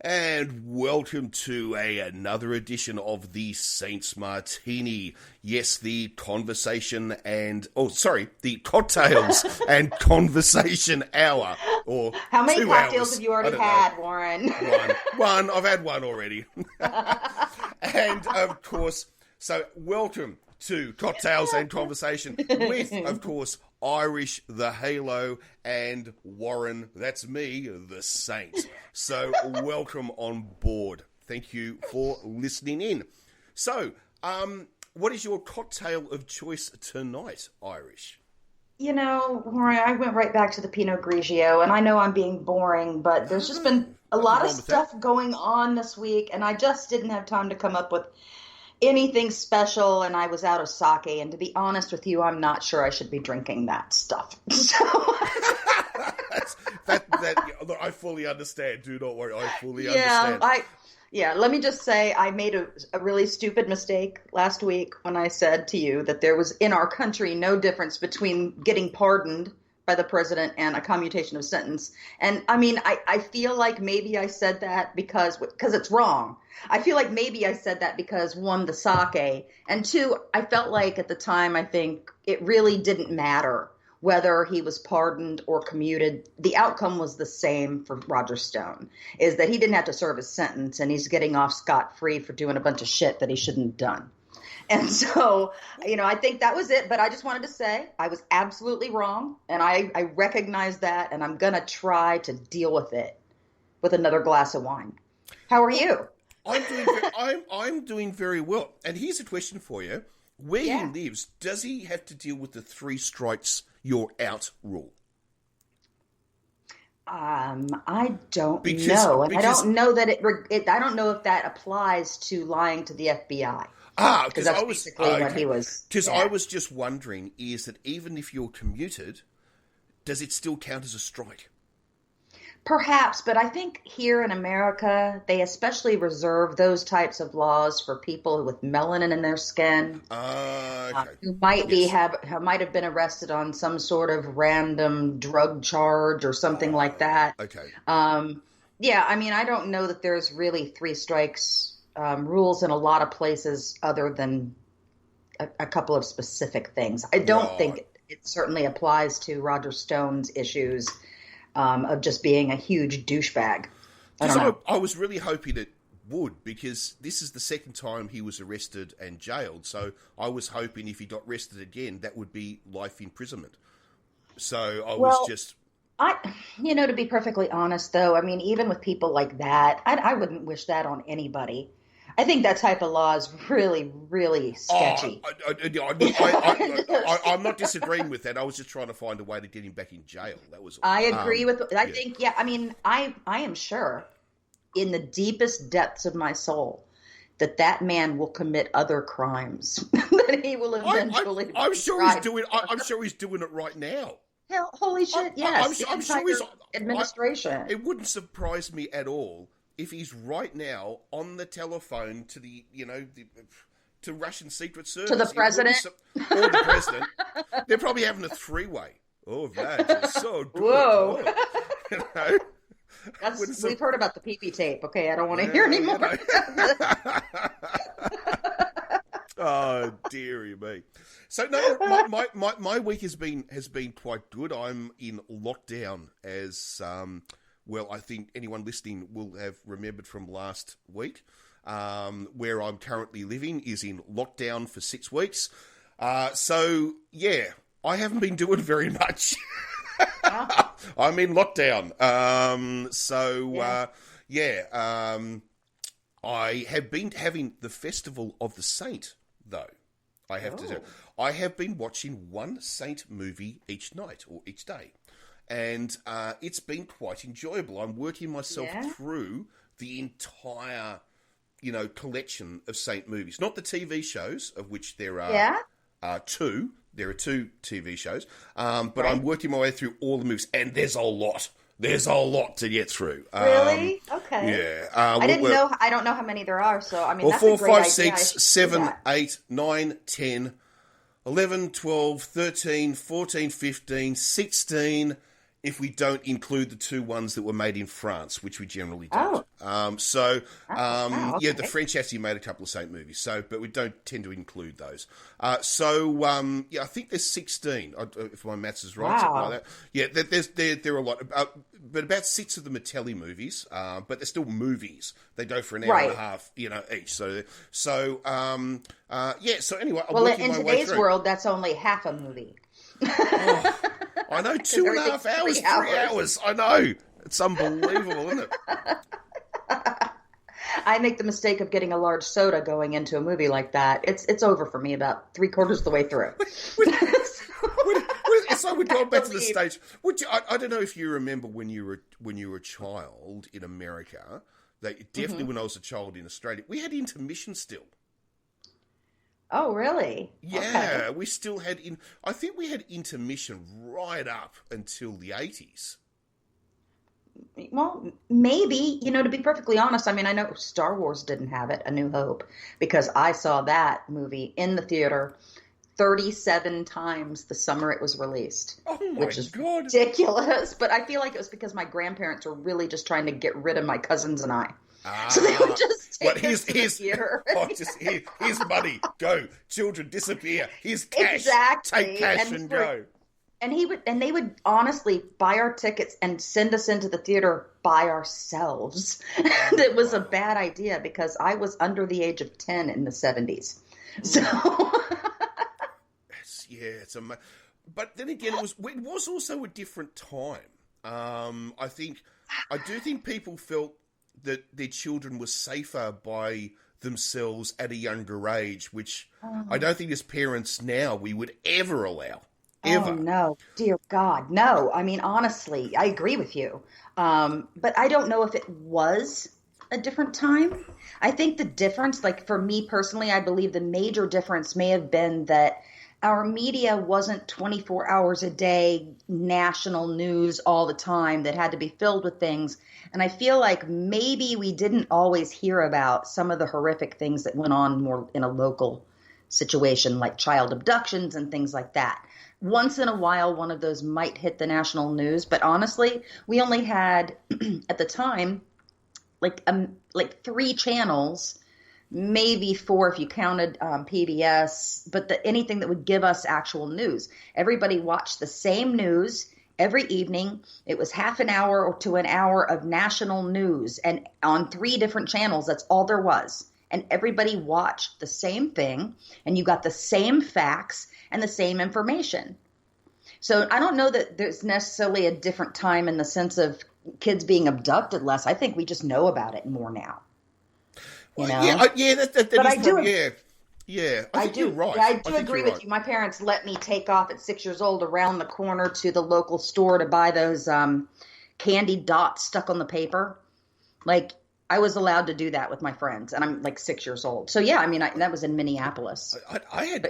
And welcome to another edition of the Saints Martini. Yes, the conversation and... the cocktails and conversation hour. Or how many 2 cocktails hours. have you already had, Warren? One. I've had one already. And, of course, so welcome to Cocktails and Conversation with, of course, Irish, the Halo, and Warren, that's me, the Saint. So, welcome on board. Thank you for listening in. So, what is your cocktail of choice tonight, Irish? You know, Warren, I went right back to the Pinot Grigio, and I know I'm being boring, but there's just been a lot of stuff going on this week, and I just didn't have time to come up with anything special, and I was out of sake, and to be honest with you, I'm not sure I should be drinking that stuff. So... Look, I fully understand. Do not worry. I fully understand. Let me just say I made a really stupid mistake last week when I said to you that there was in our country no difference between getting pardoned by the president and a commutation of sentence. And I mean, I feel like maybe I said that because it's wrong. I feel like maybe I said that because, one, the sake, and two, I felt like at the time, I think it really didn't matter whether he was pardoned or commuted. The outcome was the same for Roger Stone, is that he didn't have to serve his sentence and he's getting off scot-free for doing a bunch of shit that he shouldn't have done. And so, I think that was it. But I just wanted to say I was absolutely wrong. And I recognize that. And I'm going to try to deal with it with another glass of wine. How are you? I'm doing very well. And here's a question for you. Where he lives, does he have to deal with the 3 strikes you're out rule? I don't know. And I don't know that I don't know if that applies to lying to the FBI. Because I was what he was. Because I was just wondering, is that even if you're commuted, does it still count as a strike? Perhaps, but I think here in America, they especially reserve those types of laws for people with melanin in their skin, who might have been arrested on some sort of random drug charge or something like that. Okay. I don't know that there's really 3 strikes rules in a lot of places other than a couple of specific things. I don't think it certainly applies to Roger Stone's issues. Of just being a huge douchebag. I was really hoping it would, because this is the second time he was arrested and jailed. So I was hoping if he got arrested again, that would be life imprisonment. So to be perfectly honest, though, I mean, even with people like that, I wouldn't wish that on anybody. I think that type of law is really, really sketchy. I'm not disagreeing with that. I was just trying to find a way to get him back in jail. That was all. I agree with. I think. Yeah. I mean, I am sure, in the deepest depths of my soul, that man will commit other crimes. That he will eventually. I'm sure he's doing. I'm sure he's doing it right now. Hell, holy shit! Yes. I'm sure he's administration. It wouldn't surprise me at all if he's right now on the telephone to to Russian Secret Service. To the president. Or the president. They're probably having a 3-way. Oh, that is so good. Whoa. Oh, we've heard about the pee-pee tape. Okay, I don't want to hear anymore. Oh, dearie me. So no, my week has been quite good. I'm in lockdown as I think anyone listening will have remembered from last week. Where I'm currently living is in lockdown for 6 weeks. I haven't been doing very much. I'm in lockdown. I have been having the Festival of the Saint, though. I have to say, I have been watching one Saint movie each night or each day. And it's been quite enjoyable. I'm working myself through the entire, collection of Saint movies. Not the TV shows, of which there are 2. There are 2 TV shows. But I'm working my way through all the movies. And there's a lot. There's a lot to get through. Really? Okay. Yeah. I didn't know. I don't know how many there are. So, I mean, that's 4, a great 5, idea. 6, 7, 8, 9, 10, 11, 12, 13, 14, 15, 16... if we don't include the two ones that were made in France, which we generally don't. Oh. Yeah, Okay. the French actually made a couple of Saint movies, but we don't tend to include those. Yeah, I think there's 16, if my maths is right, something like that. Yeah, there are a lot, but about 6 of them are telly movies, but they're still movies. They go for an hour and a half, each. So anyway, well, in today's world, that's only half a movie. Oh, I know, 2.5 hours, 3 hours. I know. It's unbelievable, isn't it? I make the mistake of getting a large soda going into a movie like that. It's over for me about 3/4 of the way through. It's like we're going back to the stage. I don't know if you remember when you were a child in America. Definitely when I was a child in Australia, we had intermission still. Oh, really? Yeah, okay. We still had I think we had intermission right up until the 80s. Well, maybe, to be perfectly honest, I mean, I know Star Wars didn't have it, A New Hope, because I saw that movie in the theater 37 times the summer it was released. Oh my which is God. ridiculous. But I feel like it was because my grandparents were really just trying to get rid of my cousins and I. So they would just take us to the theater. Here's money. Go. Children disappear. Here's cash. Exactly. Take cash and go. And they would honestly buy our tickets and send us into the theater by ourselves. And it was a bad idea because I was under the age of 10 in the 70s. So it's amazing. But then again, it was also a different time. I do think people felt that their children were safer by themselves at a younger age, which I don't think as parents now we would ever allow. Ever. Oh, no. Dear God, no. I mean, honestly, I agree with you. But I don't know if it was a different time. I think the difference, like for me personally, I believe the major difference may have been that our media wasn't 24 hours a day, national news all the time that had to be filled with things. And I feel like maybe we didn't always hear about some of the horrific things that went on more in a local situation, like child abductions and things like that. Once in a while, one of those might hit the national news. But honestly, we only had, at the time, like 3 channels, maybe 4 if you counted PBS, but anything that would give us actual news. Everybody watched the same news every evening. It was half an hour to an hour of national news, and on 3 different channels, that's all there was. And everybody watched the same thing, and you got the same facts and the same information. So I don't know that there's necessarily a different time in the sense of kids being abducted less. I think we just know about it more now. Well, that but is I do. I think you're right. Yeah, I do agree with you. My parents let me take off at 6 years old around the corner to the local store to buy those candy dots stuck on the paper. Like, I was allowed to do that with my friends, and I'm like 6 years old. So yeah, I mean, that was in Minneapolis. I had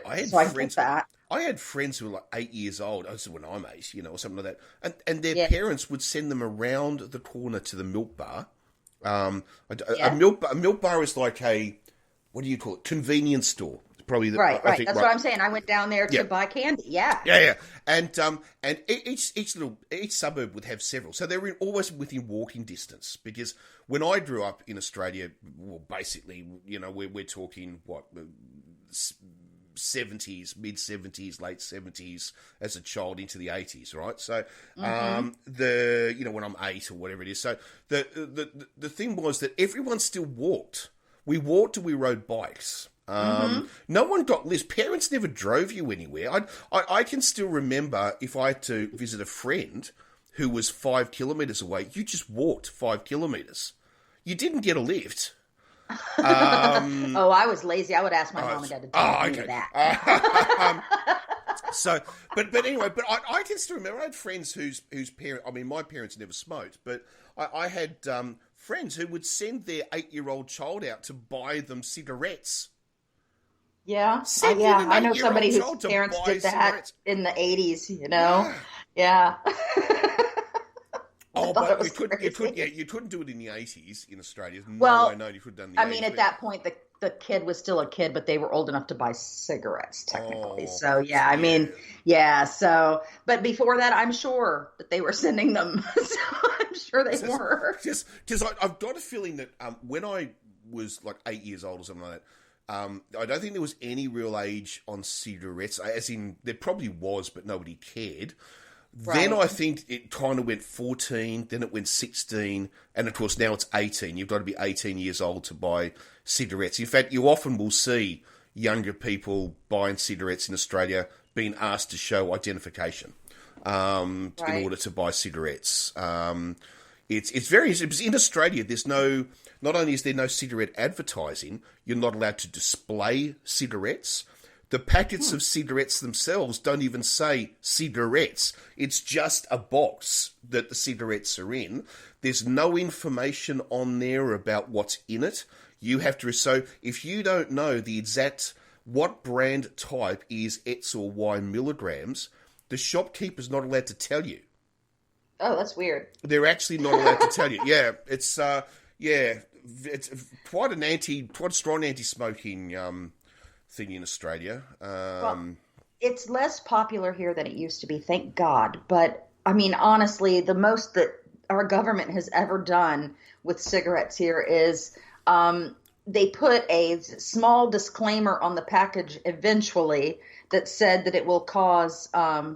friends. I had friends who were like 8 years old. This is when I'm 8, or something like that, and their parents would send them around the corner to the milk bar. A milk bar is like what do you call it? Convenience store. Probably right. That's what I'm saying. I went down there to buy candy. Yeah. And each suburb would have several, so they were always within walking distance. Because when I grew up in Australia, well, basically, we're talking what 70s, mid 70s, late 70s as a child into the 80s, right? So when I'm 8 or whatever it is, so the thing was that everyone still walked. We walked and we rode bikes. No one got lifts. Parents never drove you anywhere. I can still remember if I had to visit a friend who was 5 kilometres away, you just walked 5 kilometres. You didn't get a lift. I was lazy. I would ask my mom and dad to take me to that. But anyway, I can still remember. I had friends whose parents. I mean, my parents never smoked, but I had friends who would send their 8-year-old child out to buy them cigarettes. Yeah, I know somebody whose parents did that in the 80s. Yeah. But you couldn't do it in the 80s in Australia. You couldn't have done it in the 80s. At that point, the kid was still a kid, but they were old enough to buy cigarettes, technically. Oh, So, yeah, I mean, yeah. So, but before that, I'm sure that they were sending them. So I'm sure they were. Because I've got a feeling that when I was like 8 years old or something like that, I don't think there was any real age on cigarettes, as in there probably was, but nobody cared. Right. Then I think it kind of went 14, then it went 16, and of course now it's 18. You've got to be 18 years old to buy cigarettes. In fact, you often will see younger people buying cigarettes in Australia being asked to show identification in order to buy cigarettes. It's very in Australia. There's not only is there no cigarette advertising, you're not allowed to display cigarettes. The packets of cigarettes themselves don't even say cigarettes. It's just a box that the cigarettes are in. There's no information on there about what's in it. You have to, so if you don't know the exact, what brand type is X or Y milligrams, the shopkeeper's not allowed to tell you. Oh, that's weird. They're actually not allowed to tell you. Yeah, it's quite a strong anti-smoking thing in Australia. Well, it's less popular here than it used to be, thank God. But I mean, honestly, the most that our government has ever done with cigarettes here is they put a small disclaimer on the package eventually that said that it will cause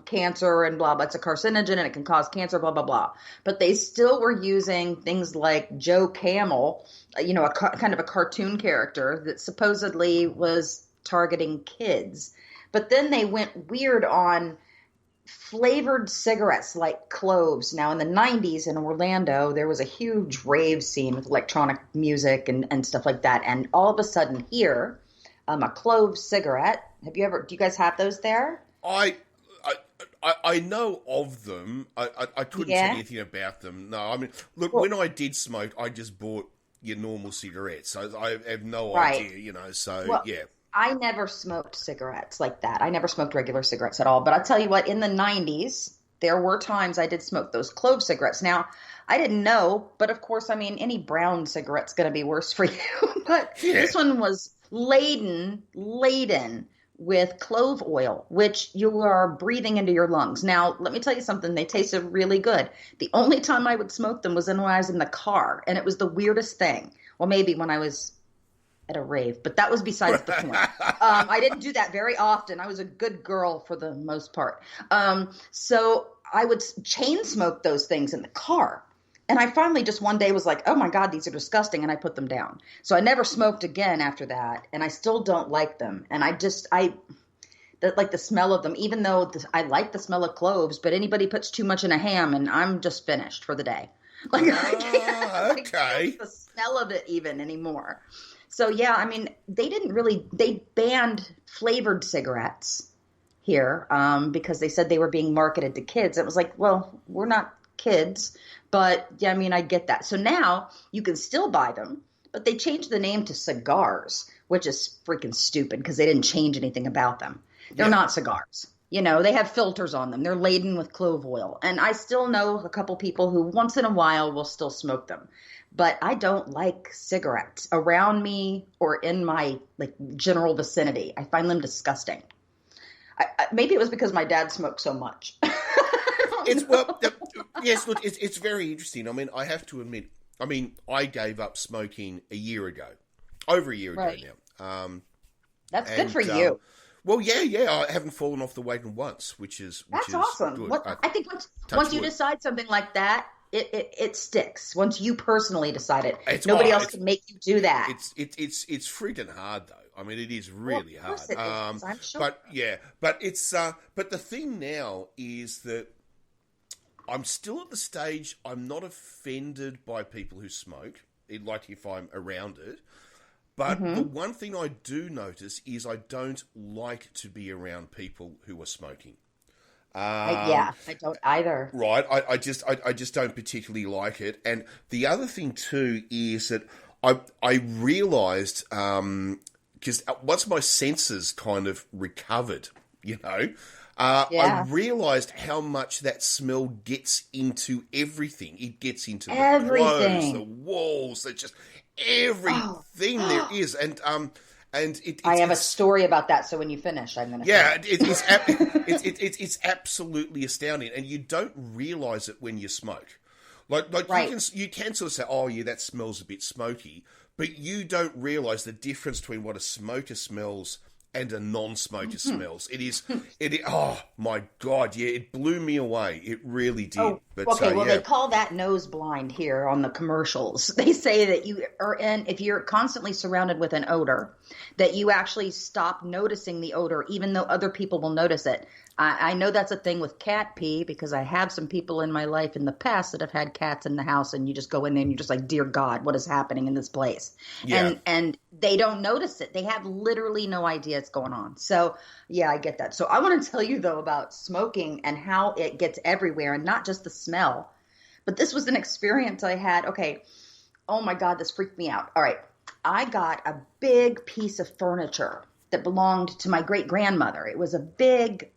cancer and blah, blah. It's a carcinogen and it can cause cancer, blah, blah, blah. But they still were using things like Joe Camel, kind of a cartoon character that supposedly was targeting kids. But then they went weird on flavored cigarettes like Cloves. Now, in the 90s in Orlando, there was a huge rave scene with electronic music and stuff like that. And all of a sudden here, a Clove cigarette. Do you guys have those there? I know of them. I couldn't tell you anything about them. No, I mean, look, when I did smoke, I just bought your normal cigarettes. I have no idea, so yeah. I never smoked cigarettes like that. I never smoked regular cigarettes at all. But I'll tell you what, in the 90s, there were times I did smoke those Clove cigarettes. Now, I didn't know, but of course, I mean, any brown cigarette's going to be worse for you. But this one was laden with clove oil, which you are breathing into your lungs. Now, let me tell you something. They tasted really good. The only time I would smoke them was when I was in the car, and it was the weirdest thing. Well, maybe when I was at a rave, but that was besides the point. I didn't do that very often. I was a good girl for the most part. So I would chain smoke those things in the car. And I finally just one day was like, oh my God, these are disgusting. And I put them down. So I never smoked again after that. And I still don't like them. And I like the smell of them, even though I like the smell of cloves, but anybody puts too much in a ham and I'm just finished for the day. Like, I can't the smell of it even anymore. So yeah, I mean, they banned flavored cigarettes here because they said they were being marketed to kids. It was like, well, we're not kids, but yeah, I mean, I get that. So now you can still buy them, but they changed the name to cigars, which is freaking stupid because they didn't change anything about them. They're not cigars. They have filters on them. They're laden with clove oil. And I still know a couple people who once in a while will still smoke them. But I don't like cigarettes around me or in my general vicinity. I find them disgusting. Maybe it was because my dad smoked so much. Yes, look, it's very interesting. I mean, I have to admit, I gave up smoking over a year ago now. That's good for you. Well, yeah, I haven't fallen off the wagon once, which is awesome. Good. I think once you decide something like that, it sticks. Once you personally decide it, nobody else can make you do that. It's freaking hard though. I mean, it is really hard. It is, I'm sure. But the thing now is that I'm still at the stage. I'm not offended by people who smoke. Like if I'm around it. But the one thing I do notice is I don't like to be around people who are smoking. I don't either. Right, I just don't particularly like it. And the other thing too is that I realised because once my senses kind of recovered, you know. Yeah. I realised how much that smell gets into everything. It gets into the clothes, Everything. the walls, just everything there Oh. is. And I have a story about that, so when you finish, I'm going to it's absolutely astounding, and you don't realise it when you smoke. Like Right. you can sort of say, oh yeah, that smells a bit smoky, but you don't realise the difference between what a smoker smells and a non-smoker smells. Oh my God, yeah, it blew me away. It really did. Oh, But, okay. Well, yeah. they call that nose blind here on the commercials. They say that you are if you're constantly surrounded with an odor, that you actually stop noticing the odor, even though other people will notice it. I know that's a thing with cat pee because I have some people in my life in the past that have had cats in the house, and you just go in there and you're just like, dear God, what is happening in this place? Yeah. And they don't notice it. They have literally no idea it's going on. So yeah, I get that. So I want to tell you though about smoking and how it gets everywhere, and not just the smell. But this was an experience I had. Okay. Oh my God, this freaked me out. All right. I got a big piece of furniture that belonged to my great grandmother. It was a big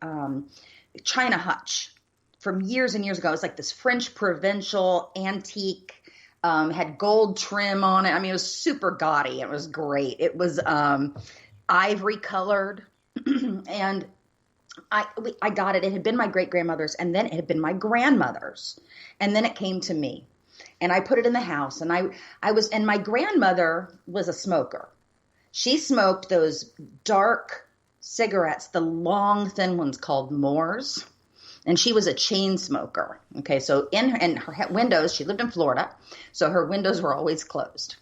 china hutch from years and years ago. It was like this French provincial antique, had gold trim on it. I mean, it was super gaudy. It was great. It was ivory colored. And I got it. It had been my great grandmother's, and then it had been my grandmother's, and then it came to me, and I put it in the house. And and my grandmother was a smoker. She smoked those dark cigarettes, the long, thin ones called Moors, and she was a chain smoker. Okay, so in her windows, she lived in Florida, so her windows were always closed.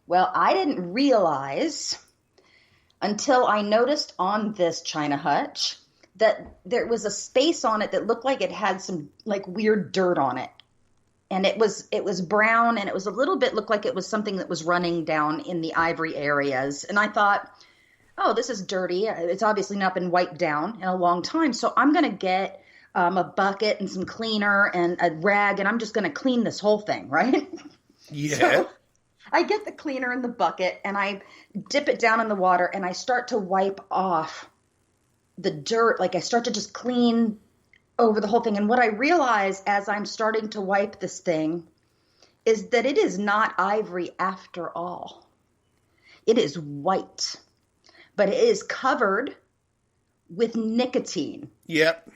Well, I didn't realize until I noticed on this china hutch that there was a space on it that looked like it had some like weird dirt on it. And it was brown, and it was a little bit looked like it was something that was running down in the ivory areas. And I thought, oh, this is dirty. It's obviously not been wiped down in a long time. So I'm going to get a bucket and some cleaner and a rag, and I'm just going to clean this whole thing, right? Yeah. So I get the cleaner in the bucket, and I dip it down in the water, and I start to wipe off the dirt. Like I start to just clean over the whole thing. And what I realize as I'm starting to wipe this thing is that it is not ivory after all. It is white, but it is covered with nicotine. Yep.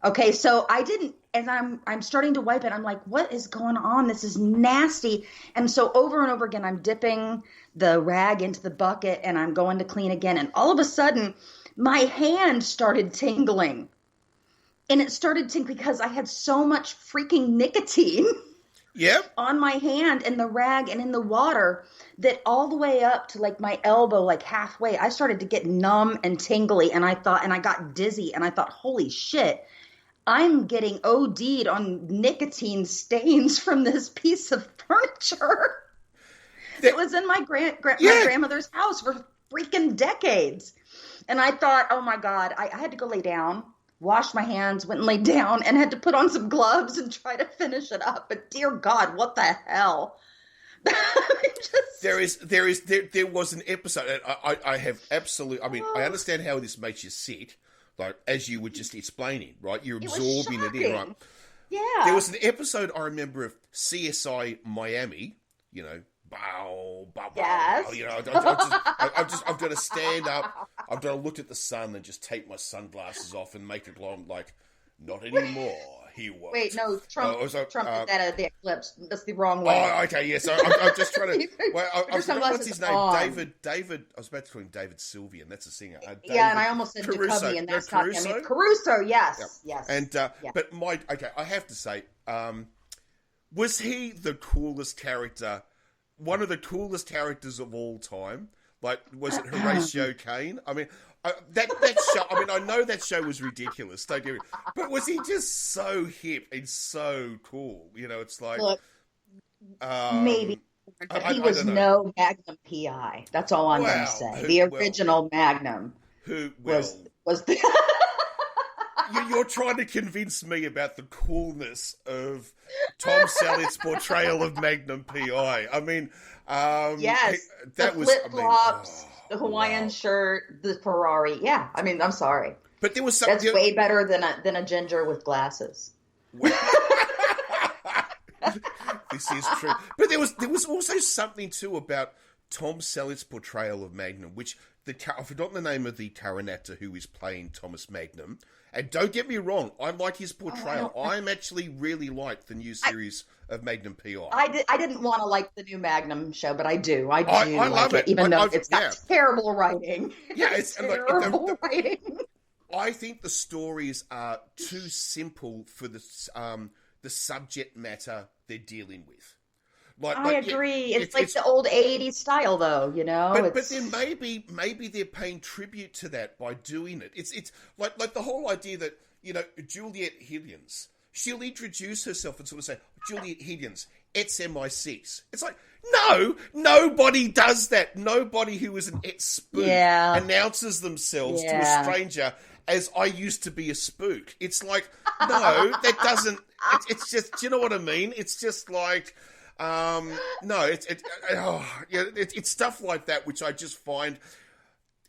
Okay, so as I'm starting to wipe it, I'm like, what is going on? This is nasty. And so over and over again, I'm dipping the rag into the bucket, and I'm going to clean again. And all of a sudden, my hand started tingling. And it started tingling because I had so much freaking nicotine on my hand and the rag and in the water that all the way up to like my elbow, like halfway, I started to get numb and tingly. And I got dizzy, and I thought, holy shit, I'm getting OD'd on nicotine stains from this piece of furniture that was in my my grandmother's house for freaking decades. And I thought, oh my God, I had to go lay down, washed my hands, went and laid down, and had to put on some gloves and try to finish it up. But dear God, what the hell? There was an episode, and I have absolute. I mean, I understand how this makes you sick, like as you were just explaining, right? You're absorbing it in, right? Yeah. There was an episode I remember of CSI Miami. You know, bow, bow, bow. Yes. You know, I've got to stand up. I've got to look at the sun and just take my sunglasses off and make it glow. I'm like, not anymore. He won't. Wait, no, Trump did that at the eclipse. That's the wrong way. Oh, okay, yeah. So I'm just trying to. Well, I forgot what's his name. On. David. I was about to call him David Sylvian. That's a singer. Yeah, and I almost said Jacoby, and that's not. I mean, Caruso. Yes, yes. And but I have to say, was he the coolest character? One of the coolest characters of all time. Like, was it Horatio Caine? I mean, that show. I mean, I know that show was ridiculous. Don't get me. But was he just so hip and so cool? You know, it's like look, maybe he was no Magnum PI. That's all I'm going to say. The original Magnum. Who was the. You're trying to convince me about the coolness of Tom Sellett's portrayal of Magnum PI. I mean, yes, that the was flip flops, the Hawaiian shirt, the Ferrari. Yeah, I mean, I'm sorry. But there was That's something... way better than a ginger with glasses. This is true. But there was also something, too, about Tom Selleck's portrayal of Magnum, which... I've forgotten the name of the current actor who is playing Thomas Magnum. And don't get me wrong, I like his portrayal. I'm actually really like the new series of Magnum PI. I didn't want to like the new Magnum show, but I do. I love like it, even though it's got terrible writing. Yeah, it's terrible writing. I think the stories are too simple for the subject matter they're dealing with. I agree. It's like the old 80s style, though, you know? But then maybe they're paying tribute to that by doing it. It's like the whole idea that, you know, Juliet Higgins, she'll introduce herself and sort of say, Juliet Higgins, it's MI6. It's like, no, nobody does that. Nobody who is an ex-spook announces themselves to a stranger as I used to be a spook. It's like, no, that doesn't, it's just, do you know what I mean? It's just like... no, it's stuff like that which I just find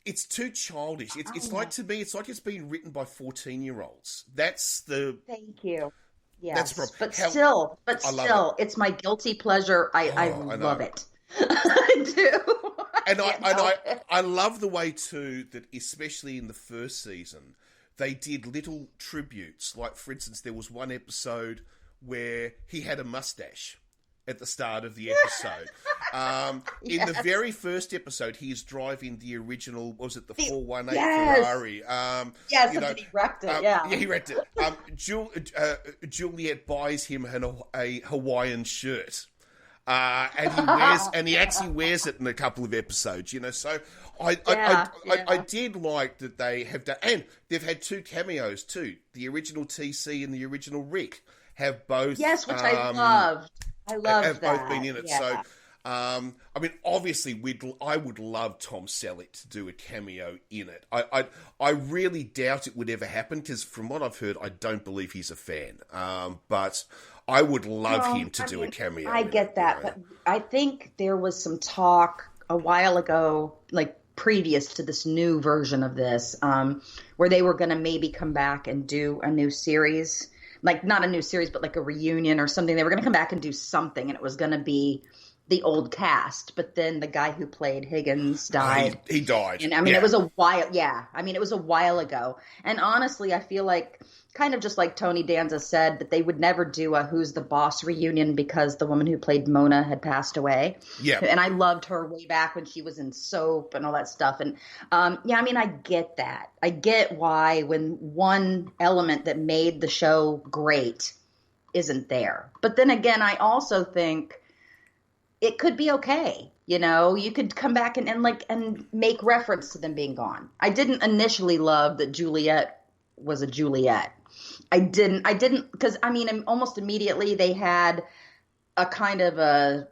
it's too childish. It's like, to me, it's like it's being written by 14-year-olds. That's the... Thank you. Yes, that's the problem. But still, it's my guilty pleasure. I love it. I do. And I love the way too that, especially in the first season, they did little tributes. Like, for instance, there was one episode where he had a mustache at the start of the episode. In the very first episode, he is driving the original, was it the 418 Ferrari? He wrecked it, Yeah, he wrecked it. Juliet buys him a Hawaiian shirt. And he actually wears it in a couple of episodes, you know, so I did like that they have done, and they've had 2 cameos too. The original TC and the original Rick have both... Yes, which I loved. I love that. Have both been in it. Yeah. So, I mean, obviously, I would love Tom Selleck to do a cameo in it. I really doubt it would ever happen because, from what I've heard, I don't believe he's a fan. But I would love him to do a cameo. I get that, but I think there was some talk a while ago, like previous to this new version of this, where they were going to maybe come back and do a new series. Like, not a new series, but like a reunion or something. They were going to come back and do something, and it was going to be the old cast. But then the guy who played Higgins died. He died. And I mean, it was a while. Yeah. I mean, it was a while ago. And honestly, I feel like, kind of just like Tony Danza said, that they would never do a Who's the Boss reunion because the woman who played Mona had passed away. Yeah. And I loved her way back when she was in Soap and all that stuff. And I mean, I get that. I get why when one element that made the show great isn't there. But then again, I also think it could be okay. You know, you could come back and make reference to them being gone. I didn't initially love that Juliet was a Juliet. I didn't, because I mean, almost immediately they had a kind of a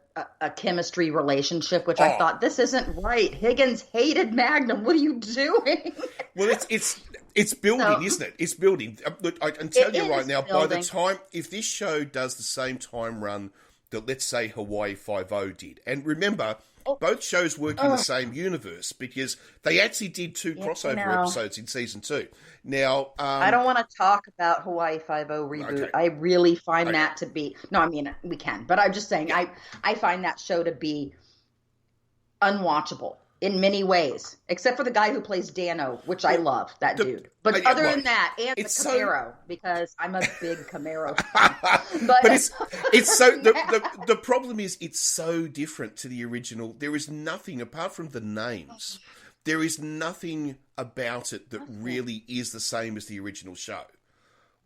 chemistry relationship, which I thought, this isn't right. Higgins hated Magnum. What are you doing? Well, it's building, isn't it? It's building. Look, I can tell you right now, by the time, if this show does the same time run that, let's say, Hawaii Five-0 did, and remember, both shows work in the same universe because they actually did 2 crossover episodes in season 2. Now, I don't want to talk about Hawaii Five-0 reboot. Okay. I really find that to be... No, I mean, we can. But I'm just saying, I find that show to be unwatchable in many ways. Except for the guy who plays Dano, which I love, that dude. But other than that, and the Camaro, because I'm a big Camaro fan. But it's so... The problem is it's so different to the original. There is nothing, apart from the names... There is nothing about it that really is the same as the original show.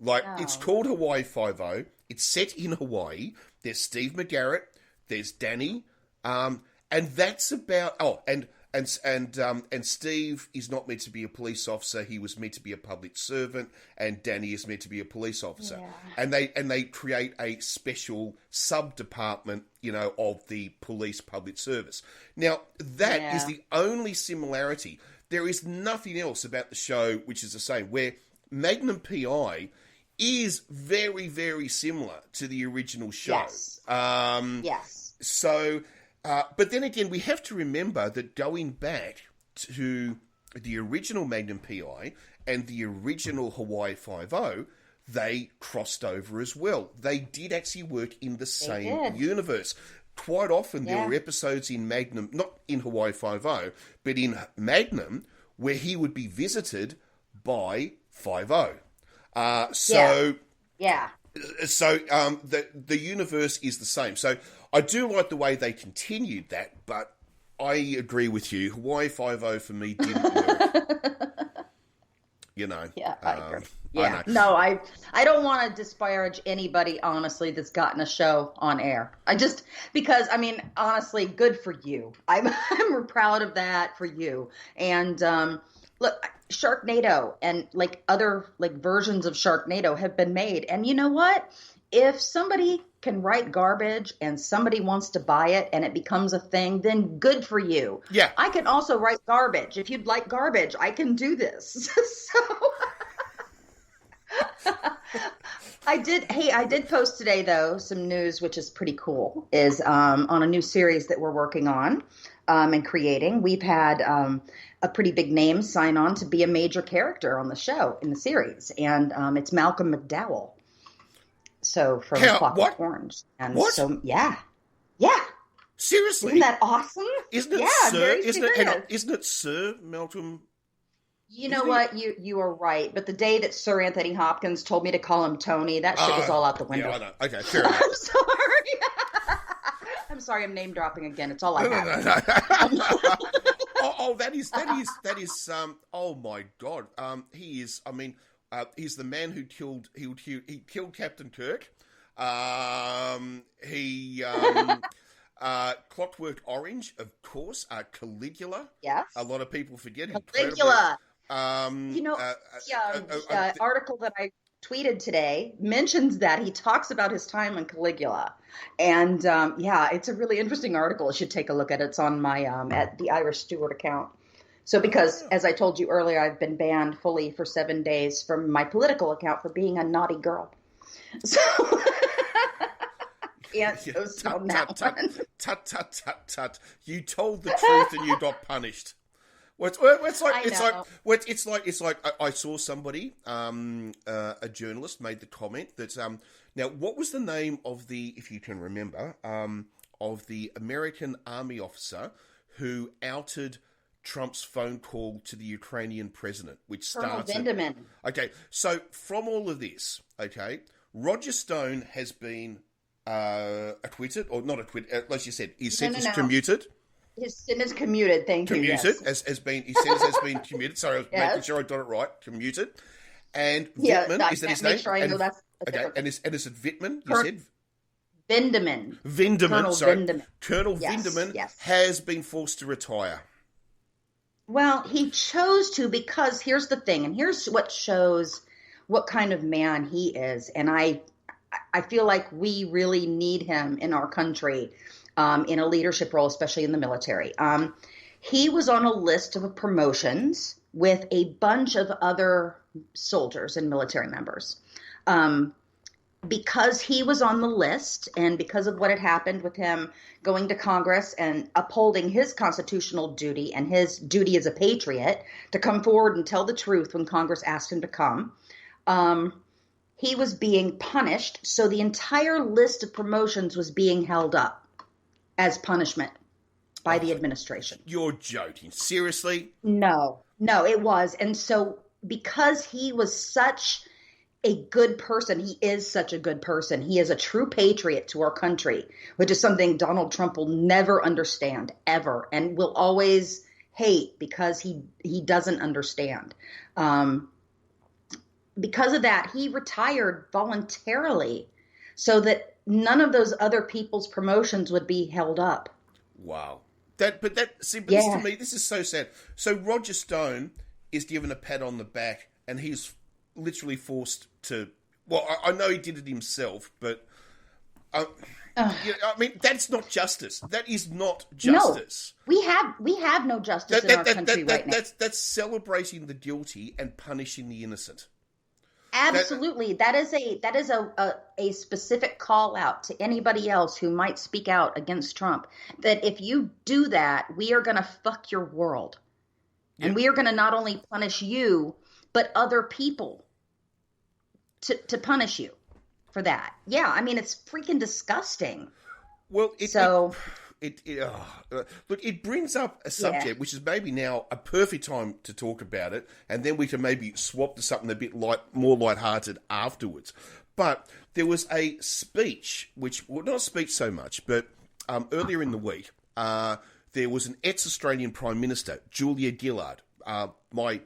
Like, it's called Hawaii Five-0. It's set in Hawaii. There's Steve McGarrett. There's Danny. And that's about... And Steve is not meant to be a police officer. He was meant to be a public servant, and Danny is meant to be a police officer. Yeah. And they create a special sub-department, you know, of the police public service. Now, that is the only similarity. There is nothing else about the show which is the same, where Magnum P.I. is very, very similar to the original show. Yes. Yes. So... but then again, we have to remember that going back to the original Magnum P.I. and the original Hawaii Five-O, they crossed over as well. They did actually work in the same universe. Quite often there were episodes in Magnum, not in Hawaii Five-O, but in Magnum, where he would be visited by Five-O. So the universe is the same. So I do like the way they continued that, but I agree with you. Hawaii Five-O for me didn't work. You know. Yeah, I agree. Yeah. I don't want to disparage anybody, honestly, that's gotten a show on air. Because, I mean, honestly, good for you. I'm proud of that for you. And look, Sharknado and other versions of Sharknado have been made. And you know what? If somebody can write garbage and somebody wants to buy it and it becomes a thing, then good for you. Yeah. I can also write garbage. If you'd like garbage, I can do this. I did post today, though, some news, which is pretty cool, is on a new series that we're working on and creating. We've had a pretty big name sign on to be a major character on the show in the series, and it's Malcolm McDowell. So from Clockwork Orange. And what? So, yeah. Seriously? Isn't that awesome? Isn't it isn't it Sir Malcolm? You know what? You are right. But the day that Sir Anthony Hopkins told me to call him Tony, that shit was all out the window. Yeah, I know. Okay, fair enough. I'm sorry. I'm sorry. I'm name dropping again. It's all I have. No. That is. Oh my God. He is. I mean, he's the man who killed. He killed Captain Kirk. Clockwork Orange, of course. Caligula. Yes. A lot of people forget. Caligula. The article that I tweeted today mentions that. He talks about his time in Caligula. And it's a really interesting article. You should take a look at it. It's on my at the Irish Stewart account. So because, as I told you earlier, I've been banned fully for 7 days from my political account for being a naughty girl. So Tut. You told the truth and you got punished. It's like I saw somebody, a journalist, made the comment that now what was the name of if you can remember, of the American army officer who outed Trump's phone call to the Ukrainian president, which started. Colonel Vindeman. Okay, so from all of this, Roger Stone has been acquitted, or not acquitted, as you said, his sentence commuted. His sentence commuted, thank you. Commuted, yes. His sentence has been commuted. Sorry, I was making sure I got it right. Commuted. And Vittman, is that his name? Sure I know that's and is it Vittman, you said? Vindeman. Colonel Vindeman has been forced to retire. Well, he chose to because here's the thing, and here's what shows what kind of man he is. And I feel like we really need him in our country in a leadership role, especially in the military. He was on a list of promotions with a bunch of other soldiers and military members. Because he was on the list and because of what had happened with him going to Congress and upholding his constitutional duty and his duty as a patriot to come forward and tell the truth when Congress asked him to come, he was being punished. So the entire list of promotions was being held up as punishment by the administration. You're joking. Seriously? No, it was. And so because he was such a good person, he is such a good person. He is a true patriot to our country, which is something Donald Trump will never understand, ever, and will always hate because he doesn't understand. Because of that, he retired voluntarily so that none of those other people's promotions would be held up. Wow. This to me, this is so sad. So Roger Stone is given a pat on the back and he's literally forced to, well, I know he did it himself, but I mean, that's not justice. That is not justice. No, we have no justice in our country right now. That's celebrating the guilty and punishing the innocent. Absolutely. That is a specific call out to anybody else who might speak out against Trump, that if you do that, we are going to fuck your world. Yep. And we are going to not only punish you, but other people to punish you for that. Yeah, I mean, it's freaking disgusting. Well, look, it brings up a subject which is maybe now a perfect time to talk about it, and then we can maybe swap to something a bit more lighthearted afterwards. But there was a speech, not a speech so much, but earlier in the week, there was an ex-Australian Prime Minister, Julia Gillard, my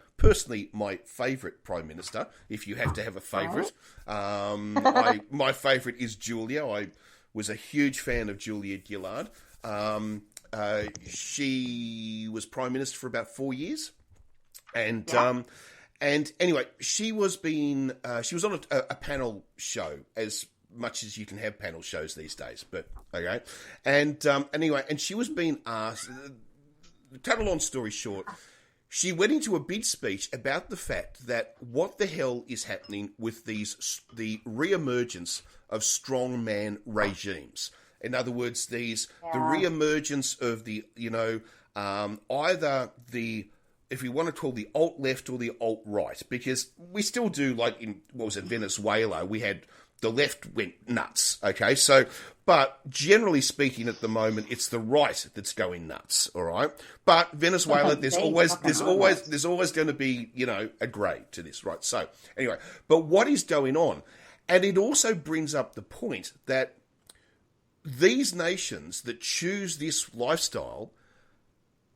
favourite Prime Minister, if you have to have a favourite. My favourite is Julia. I was a huge fan of Julia Gillard. She was Prime Minister for about 4 years. And anyway, she was on a panel show, as much as you can have panel shows these days, but okay. And anyway, and she was being asked, cut a long story short, she went into a big speech about the fact that what the hell is happening with the re-emergence of strongman regimes. In other words, the re-emergence of the, either the, if you want to call the alt-left or the alt-right, because we still do, like in, Venezuela, we had, the left went nuts, okay? So, but generally speaking at the moment, it's the right that's going nuts, all right? But Venezuela, there's always going to be, a grey to this, right? So, anyway, but what is going on? And it also brings up the point that these nations that choose this lifestyle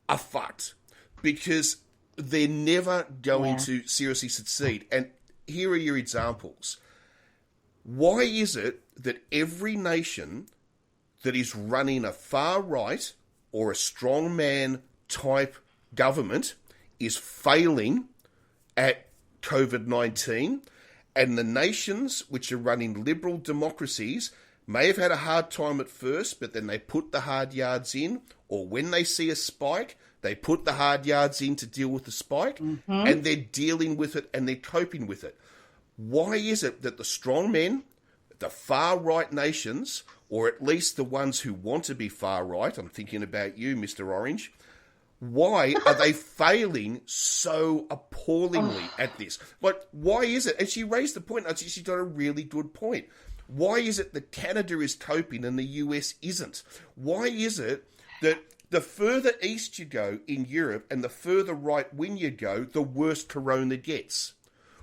are fucked because they're never going to seriously succeed. And here are your examples. Why is it that every nation that is running a far right or a strongman type government is failing at COVID-19, and the nations which are running liberal democracies may have had a hard time at first, but then they put the hard yards in, or when they see a spike, they put the hard yards in to deal with the spike, and they're dealing with it and they're coping with it. Why is it that the strong men, the far-right nations, or at least the ones who want to be far-right, I'm thinking about you, Mr. Orange, why are they failing so appallingly at this? Like, why is it? And she raised the point, and she's got a really good point. Why is it that Canada is coping and the US isn't? Why is it that the further east you go in Europe and the further right-wing you go, the worse Corona gets?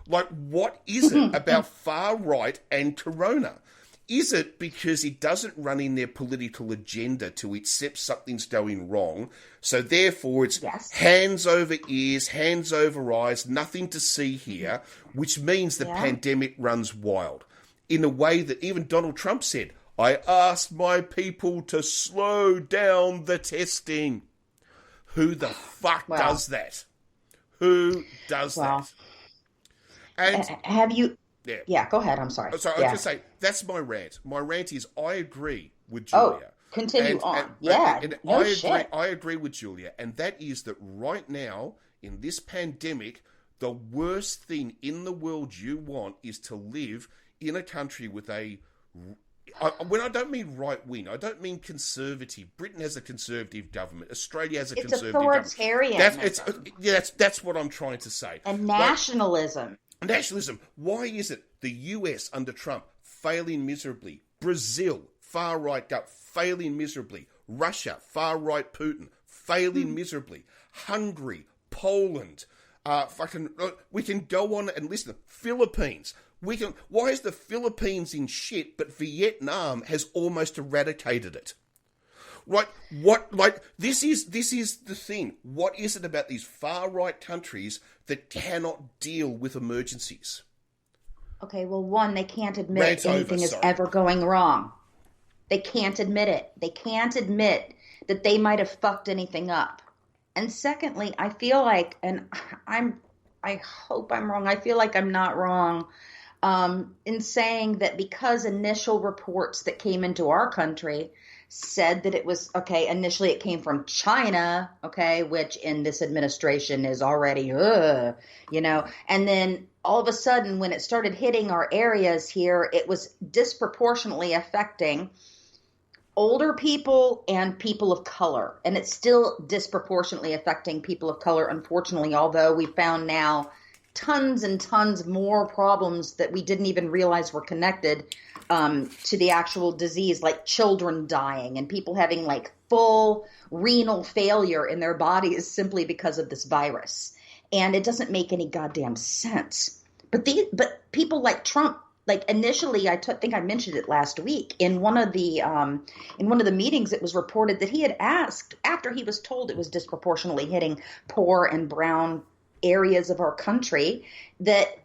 Like, what is it about far right and Corona? Is it because it doesn't run in their political agenda to accept something's going wrong, so therefore it's hands over ears, hands over eyes, nothing to see here, which means the pandemic runs wild? In a way that even Donald Trump said, I asked my people to slow down the testing. Who the fuck does that? Who does that? And have you... Yeah, go ahead. I'm sorry. So I was going to say, that's my rant. My rant is I agree with Julia. Oh, continue on. I agree with Julia. And that is that right now, in this pandemic, the worst thing in the world you want is to live in a country with when I don't mean right-wing, I don't mean conservative. Britain has a conservative government. Australia has a conservative government. It's authoritarian. That's what I'm trying to say. And nationalism. Nationalism. Why is it the US under Trump failing miserably? Brazil, far-right gut, failing miserably. Russia, far-right Putin, failing miserably. Hungary, Poland, we can go on and listen. Philippines. Why is the Philippines in shit, but Vietnam has almost eradicated it? Right? This is the thing. What is it about these far right countries that cannot deal with emergencies? Okay, well, one, they can't admit anything is ever going wrong. They can't admit it. They can't admit that they might have fucked anything up. And secondly, I feel like, and I hope I'm wrong. I feel like I'm not wrong. In saying that because initial reports that came into our country said that it was, initially it came from China, which in this administration is already, and then all of a sudden when it started hitting our areas here, it was disproportionately affecting older people and people of color. And it's still disproportionately affecting people of color, unfortunately, although we found now tons and tons more problems that we didn't even realize were connected to the actual disease, like children dying and people having like full renal failure in their bodies simply because of this virus. And it doesn't make any goddamn sense. But people like Trump, like initially, I think I mentioned it last week in one of the meetings. It was reported that he had asked, after he was told it was disproportionately hitting poor and brown areas of our country, that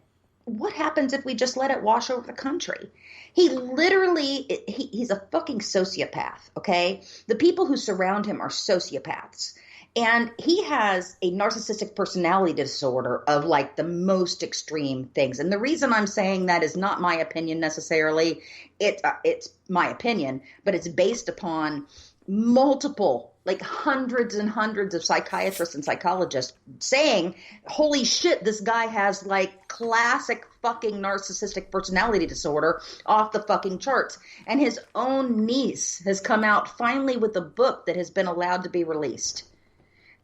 what happens if we just let it wash over the country? He literally, he's a fucking sociopath, okay? The people who surround him are sociopaths. And he has a narcissistic personality disorder of like the most extreme things. And the reason I'm saying that is not my opinion necessarily. It's my opinion, but it's based upon multiple, like hundreds and hundreds of psychiatrists and psychologists saying, holy shit, this guy has like classic fucking narcissistic personality disorder off the fucking charts. And his own niece has come out finally with a book that has been allowed to be released.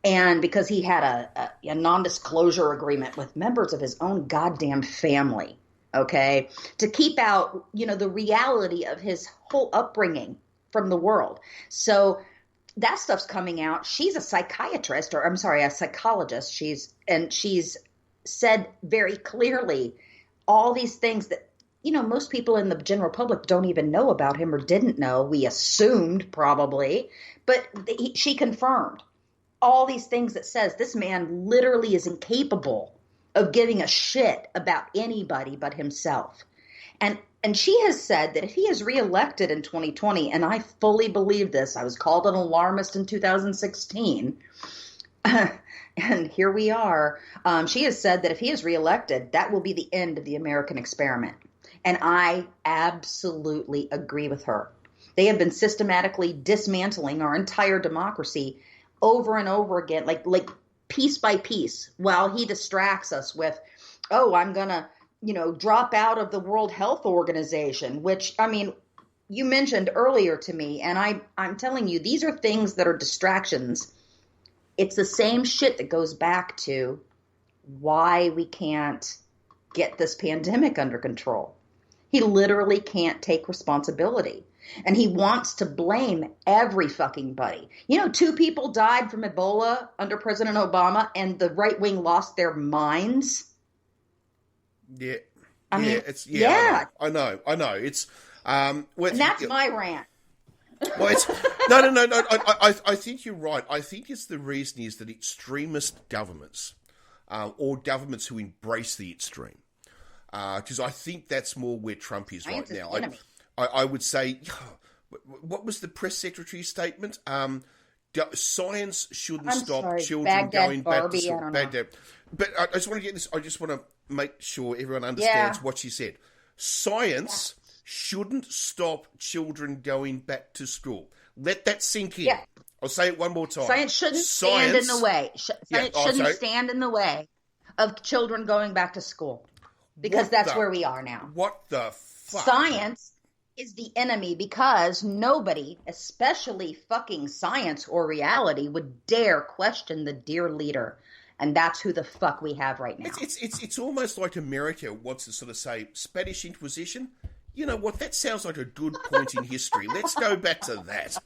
And because he had a non-disclosure agreement with members of his own goddamn family, okay, to keep out, the reality of his whole upbringing from the world. So that stuff's coming out. She's a psychiatrist, or I'm sorry, a psychologist. She's said very clearly all these things that, most people in the general public don't even know about him or didn't know. We assumed probably, but she confirmed all these things that says this man literally is incapable of giving a shit about anybody but himself. And she has said that if he is reelected in 2020, and I fully believe this, I was called an alarmist in 2016, and here we are. She has said that if he is reelected, that will be the end of the American experiment. And I absolutely agree with her. They have been systematically dismantling our entire democracy over and over again, like piece by piece, while he distracts us with, oh, I'm going to, drop out of the World Health Organization, which, I mean, you mentioned earlier to me, and I'm telling you, these are things that are distractions. It's the same shit that goes back to why we can't get this pandemic under control. He literally can't take responsibility. And he wants to blame every fucking buddy. 2 people died from Ebola under President Obama, and the right wing lost their minds. Yeah. I mean, yeah. I know. It's and that's my rant. Well, it's no. I think you're right. I think it's the reason is that extremist governments, or governments who embrace the extreme, because I think that's more where Trump is right now. I would say, what was the press secretary's statement? Science shouldn't stop children going back to school. Baghdad. But I just want to get this. I just want to make sure everyone understands what she said. Science shouldn't stop children going back to school. Let that sink in. Yeah. I'll say it one more time. Science shouldn't stand in the way. Science shouldn't stand in the way of children going back to school, because that's where we are now. What the fuck? Science is the enemy, because nobody, especially fucking science or reality, would dare question the dear leader. And that's who the fuck we have right now. It's almost like America wants to sort of say Spanish Inquisition. You know what? That sounds like a good point in history. Let's go back to that.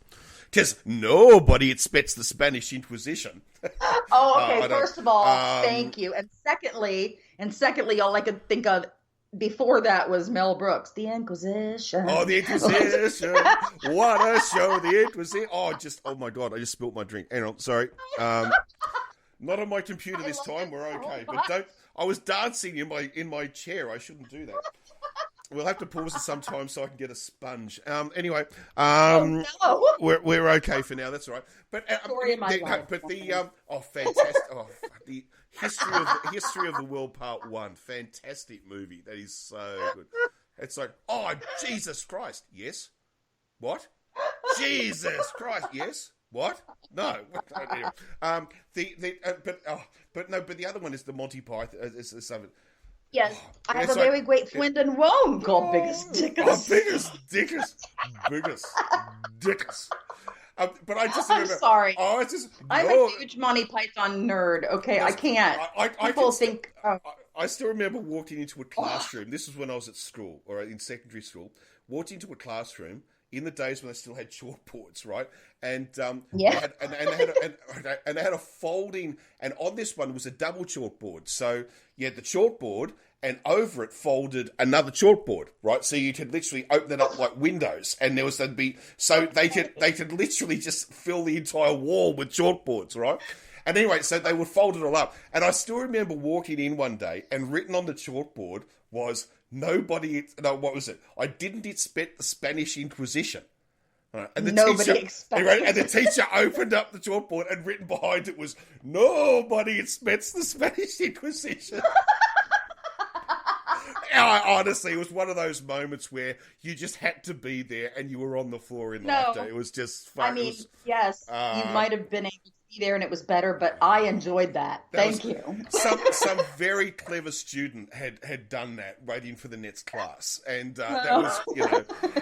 Because nobody expects the Spanish Inquisition. Oh, okay. First of all, thank you. And secondly, all I could think of before that was Mel Brooks, The Inquisition. Oh, The Inquisition. What a show, The Inquisition. Oh my God, I just spilt my drink. Hang on, sorry. Not on my computer this time. We're okay. But don't. I was dancing in my chair. I shouldn't do that. We'll have to pause it sometime so I can get a sponge. Anyway, we're okay for now. That's all right. But fantastic! The history of the world part 1. Fantastic movie. That is so good. It's like, oh Jesus Christ, yes. What? Jesus Christ, yes. What? No. Anyway. But the other one is the Monty Python. Is something. Yes, I have a very great friend in Rome called Biggest Dickus. Biggest Dickus. But I just remember. I'm sorry. I'm a huge Monty Python nerd. Okay, I can't. People think. I still remember walking into a classroom. This was when I was at school, or in secondary school. Walked into a classroom in the days when they still had chalkboards, right? And they had a folding, and on this one was a double chalkboard. So you had the chalkboard, and over it folded another chalkboard, right? So you could literally open it up like windows, and so they could literally just fill the entire wall with chalkboards, right? And anyway, so they would fold it all up. And I still remember walking in one day, and written on the chalkboard was, what was it? I didn't expect the Spanish Inquisition. Right. And the teacher opened up the chalkboard, and written behind it was, nobody expects the Spanish Inquisition. Honestly, it was one of those moments where you just had to be there, and you were on the floor in laughter. It was just fun. I mean, yes, you might have been able to be there and it was better, but I enjoyed that. Thank you. Some very clever student had done that waiting for the next class. And that was,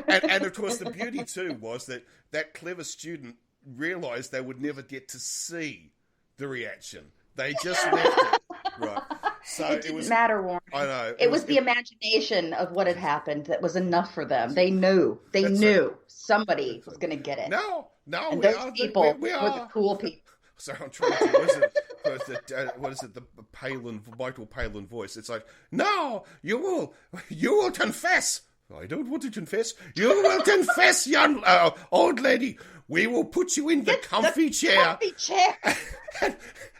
and of course the beauty too was that clever student realised they would never get to see the reaction. They just left it. Right. So it didn't matter, Warren. I know. It was the imagination of what had happened that was enough for them. They knew. Somebody was going to get it. No, and those people were the cool people. Sorry, I'm trying to do, what is it, the Michael Palin voice? It's like, no, you will confess. I don't want to confess. You will confess, young old lady. We will put you in the comfy chair.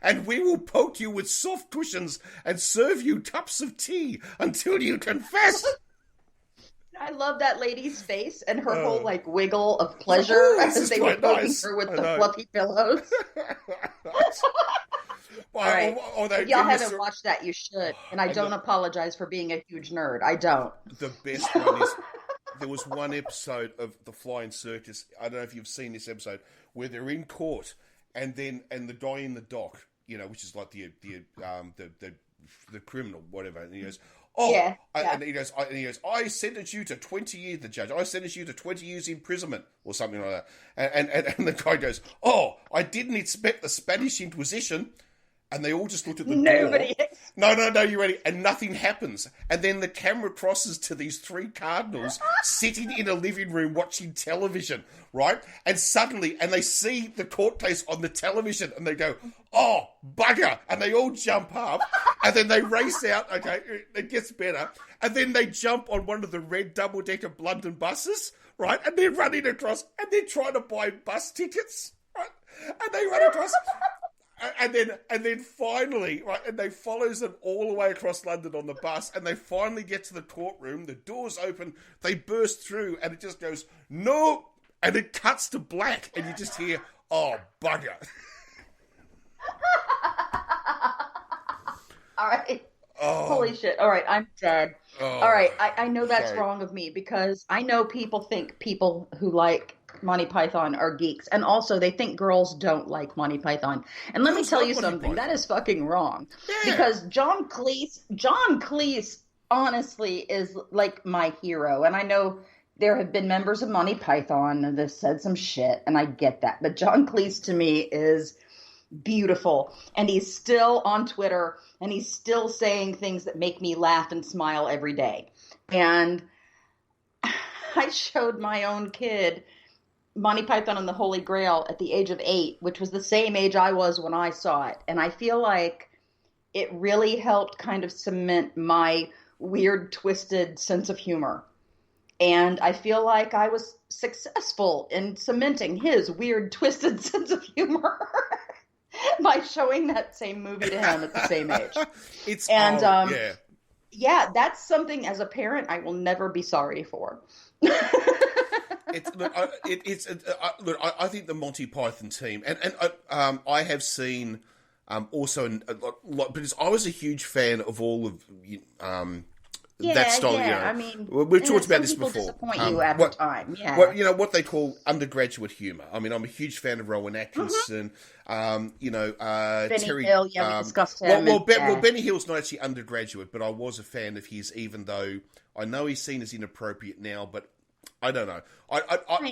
And we will poke you with soft cushions and serve you cups of tea until you confess. I love that lady's face and her whole wiggle of pleasure as they were poking her with the fluffy pillows. All right. If y'all haven't watched that, you should. And I don't apologize for being a huge nerd. I don't. The best one is, there was one episode of The Flying Circus, I don't know if you've seen this episode, where they're in court and the guy in the dock, which is like the criminal, whatever, and he goes, and he goes, I sentence you to 20 years, the judge. I sentence you to 20 years imprisonment, or something like that. And the guy goes, I didn't expect the Spanish Inquisition. And they all just looked at the door. No, you ready? And nothing happens. And then the camera crosses to these three cardinals sitting in a living room watching television, right? And suddenly, they see the court case on the television, and they go, oh, bugger. And they all jump up, and then they race out. Okay, it gets better. And then they jump on one of the red double-decker London buses, right? And they're running across, and they're trying to buy bus tickets, right? And they run across... And then finally, right, and they follows them all the way across London on the bus, and they finally get to the courtroom, the doors open, they burst through, and it just goes, no, and it cuts to black, and you just hear, oh, bugger. All right. Oh. Holy shit. All right, I'm dead. Oh. All right, I know that's wrong of me, because I know people think people who like Monty Python are geeks, and also they think girls don't like Monty Python. And let me tell you something, that is fucking wrong. Yeah. Because John Cleese honestly is like my hero, and I know there have been members of Monty Python that said some shit, and I get that, but John Cleese to me is beautiful, and he's still on Twitter, and he's still saying things that make me laugh and smile every day. And I showed my own kid Monty Python and the Holy Grail at the age of 8, which was the same age I was when I saw it. And I feel like it really helped kind of cement my weird, twisted sense of humor. And I feel like I was successful in cementing his weird, twisted sense of humor by showing that same movie to him at the same age. Yeah, that's something as a parent I will never be sorry for. I think the Monty Python team, and I have seen also a lot, because I was a huge fan of all of that style. Yeah, I mean, we've talked about this before. Disappoint you at the time, yeah. What they call undergraduate humor. I mean, I'm a huge fan of Rowan Atkinson. Benny Terry Hill. Yeah, we discussed him. Well, Benny Hill's not actually undergraduate, but I was a fan of his, even though I know he's seen as inappropriate now, but I don't know. I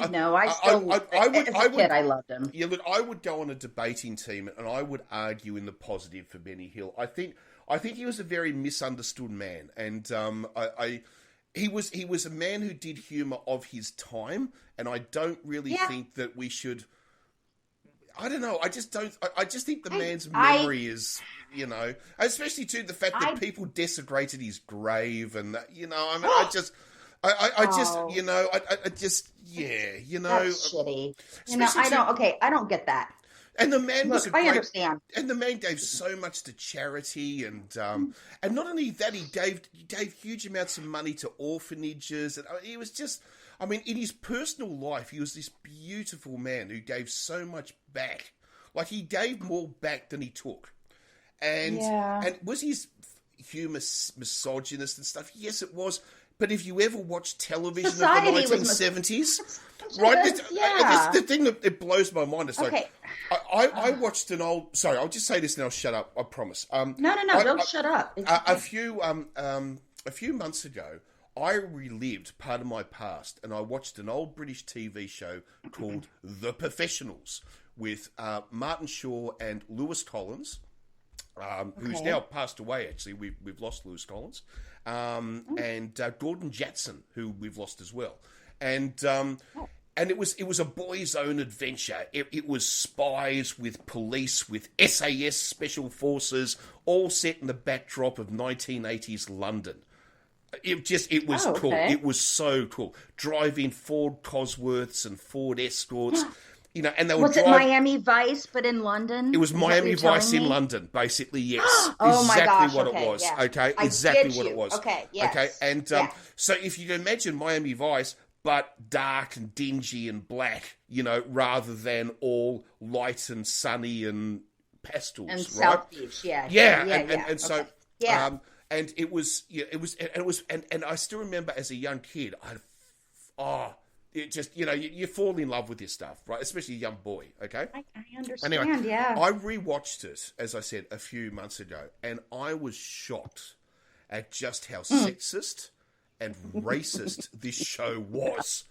know. As a kid, I loved him. Yeah, look, I would go on a debating team, and I would argue in the positive for Benny Hill. I think I think he was a very misunderstood man, and he was a man who did humour of his time, and I don't really think that we should. I don't know. I just don't. I just think the man's memory is, especially too the fact that people desecrated his grave, and I mean, I just, That's shitty. I don't get that. And the man was a great, I understand. And the man gave so much to charity, and not only that, he gave huge amounts of money to orphanages, and he was just. I mean, in his personal life, he was this beautiful man who gave so much back. Like, he gave more back than he took. And was his humour misogynist and stuff? Yes, it was. But if you ever watched television Society of the 1970s, right? The thing that it blows my mind is like, I watched an old. Sorry, I'll just say this and I'll shut up. I promise. No, don't shut up. A few months ago, I relived part of my past, and I watched an old British TV show called The Professionals with Martin Shaw and Lewis Collins, who's now passed away. Actually, we've lost Lewis Collins, and Gordon Jackson, who we've lost as well, and it was a boys' own adventure. It was spies with police, with SAS special forces, all set in the backdrop of 1980s London. It was cool. It was so cool. Driving Ford Cosworths and Ford Escorts, and they was it Miami Vice, but in London? It was Miami Vice in London, basically. Yes, oh my gosh, exactly what it was. Yeah. Okay, exactly what it was. Okay, yes. Okay, and so if you can imagine Miami Vice, but dark and dingy and black, rather than all light and sunny and pastels, and right? South Beach, and so. And it was, and I still remember as a young kid, you fall in love with this stuff, right? Especially a young boy, okay? I understand, anyway, I rewatched it, as I said, a few months ago, and I was shocked at just how sexist and racist this show was.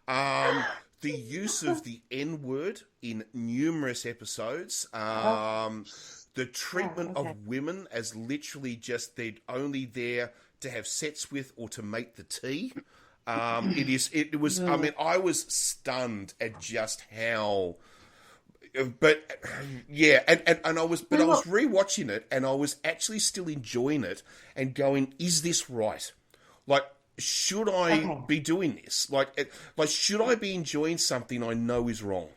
The use of the N-word in numerous episodes, the treatment of women as literally just they're only there to have sex with or to make the tea. It was. I mean, I was stunned at just how. But yeah, and I was rewatching it, and I was actually still enjoying it and going, "Is this right? Like, should I be doing this? Like, should I be enjoying something I know is wrong?"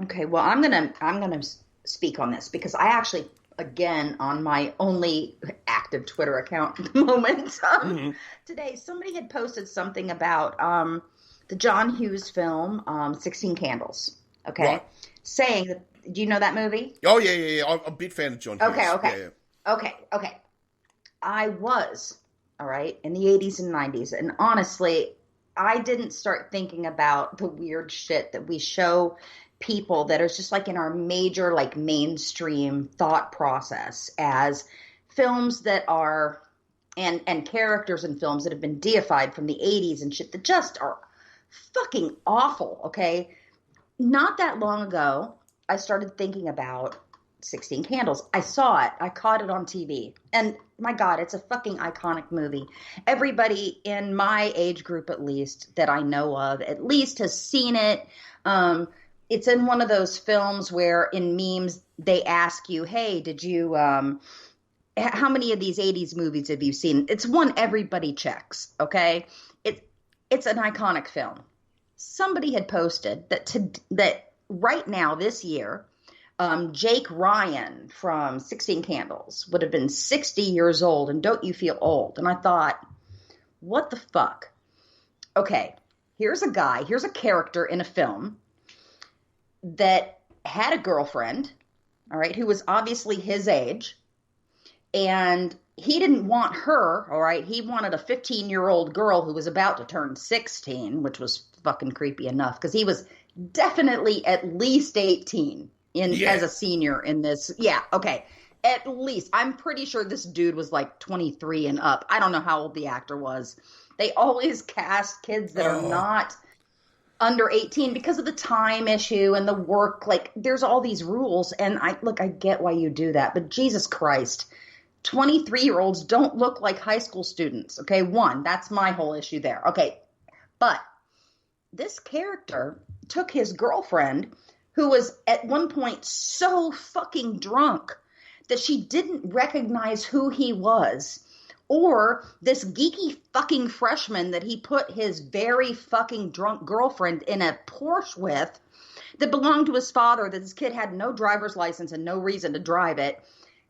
Okay, well, I'm gonna speak on this because I actually, again, on my only active Twitter account at the moment, today somebody had posted something about the John Hughes film 16 Candles. Okay, right. Saying that, do you know that movie? Oh yeah. I'm a big fan of John Hughes. Okay. I was in the 80s and 90s, and honestly, I didn't start thinking about the weird shit that we show people that are just like in our major like mainstream thought process as films that are and characters in films that have been deified from the 80s and shit that just are fucking awful. Okay, not that long ago I started thinking about 16 Candles. I saw it, I caught it on TV, and my God, it's a fucking iconic movie. Everybody in my age group, at least that I know of, at least has seen it. It's in one of those films where in memes they ask you, hey, did you, how many of these 80s movies have you seen? It's one everybody checks, okay? It's an iconic film. Somebody had posted that right now, this year, Jake Ryan from 16 Candles would have been 60 years old, and don't you feel old? And I thought, what the fuck? Okay, here's a character in a film that had a girlfriend, all right, who was obviously his age, and he didn't want her, all right, he wanted a 15-year-old girl who was about to turn 16, which was fucking creepy enough, because he was definitely at least 18 as a senior in this. Yeah, okay, at least. I'm pretty sure this dude was like 23 and up. I don't know how old the actor was. They always cast kids that are not under 18 because of the time issue and the work. Like, there's all these rules, and I get why you do that, but Jesus Christ, 23-year-olds don't look like high school students. Okay, one, that's my whole issue there. Okay, but this character took his girlfriend, who was at one point so fucking drunk that she didn't recognize who he was, or this geeky fucking freshman that he put his very fucking drunk girlfriend in a Porsche with that belonged to his father, that this kid had no driver's license and no reason to drive it,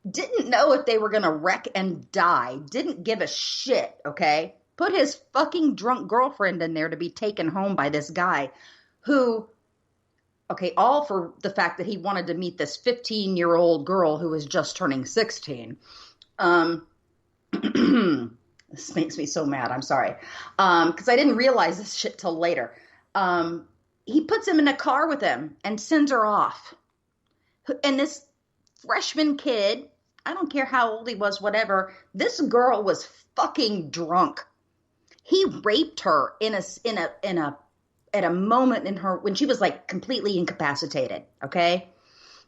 didn't know if they were going to wreck and die, didn't give a shit, okay? Put his fucking drunk girlfriend in there to be taken home by this guy who, okay, all for the fact that he wanted to meet this 15-year-old girl who was just turning 16. This makes me so mad. I'm sorry. Because I didn't realize this shit till later. He puts him in a car with him and sends her off. And this freshman kid, I don't care how old he was, whatever, this girl was fucking drunk. He raped her at a moment in her when she was like completely incapacitated, okay?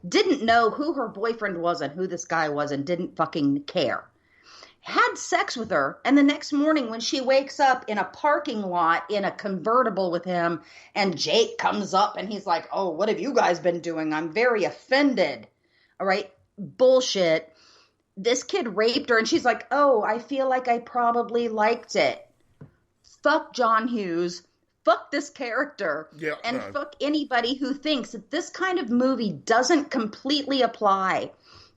Didn't know who her boyfriend was and who this guy was and didn't fucking care. Had sex with her, and the next morning when she wakes up in a parking lot in a convertible with him, and Jake comes up and he's like, oh, what have you guys been doing? I'm very offended. All right, bullshit. This kid raped her, and she's like, oh, I feel like I probably liked it. Fuck John Hughes. Fuck this character. Yeah, and fuck anybody who thinks that this kind of movie doesn't completely apply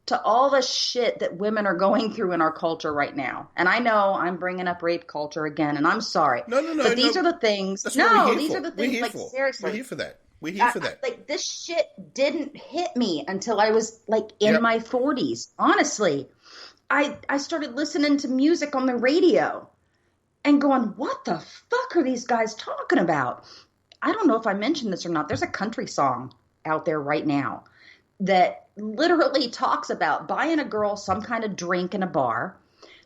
to all the shit that women are going through in our culture right now. And I know I'm bringing up rape culture again, and I'm sorry. No. But these are the things. That's No, these are the things. Like, seriously. We're here for that. We're here for that. Like, this shit didn't hit me until I was, like, in my 40s. Honestly. I started listening to music on the radio and going, what the fuck are these guys talking about? I don't know if I mentioned this or not. There's a country song out there right now that literally talks about buying a girl some kind of drink in a bar.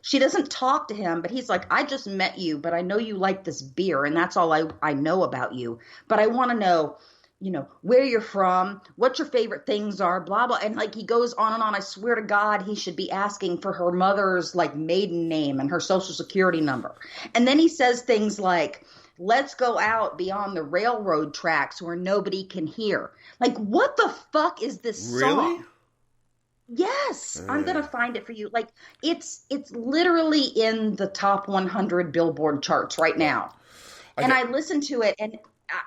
She doesn't talk to him, but he's like, I just met you, but I know you like this beer, and that's all I know about you. But I want to know, you know, where you're from, what your favorite things are, blah, blah. And like, he goes on and on. I swear to God, he should be asking for her mother's like maiden name and her social security number. And then he says things like, let's go out beyond the railroad tracks where nobody can hear. Like, what the fuck is this song? Really? Yes, I'm going to find it for you. Like, it's literally in the top 100 Billboard charts right now. And I listen to it and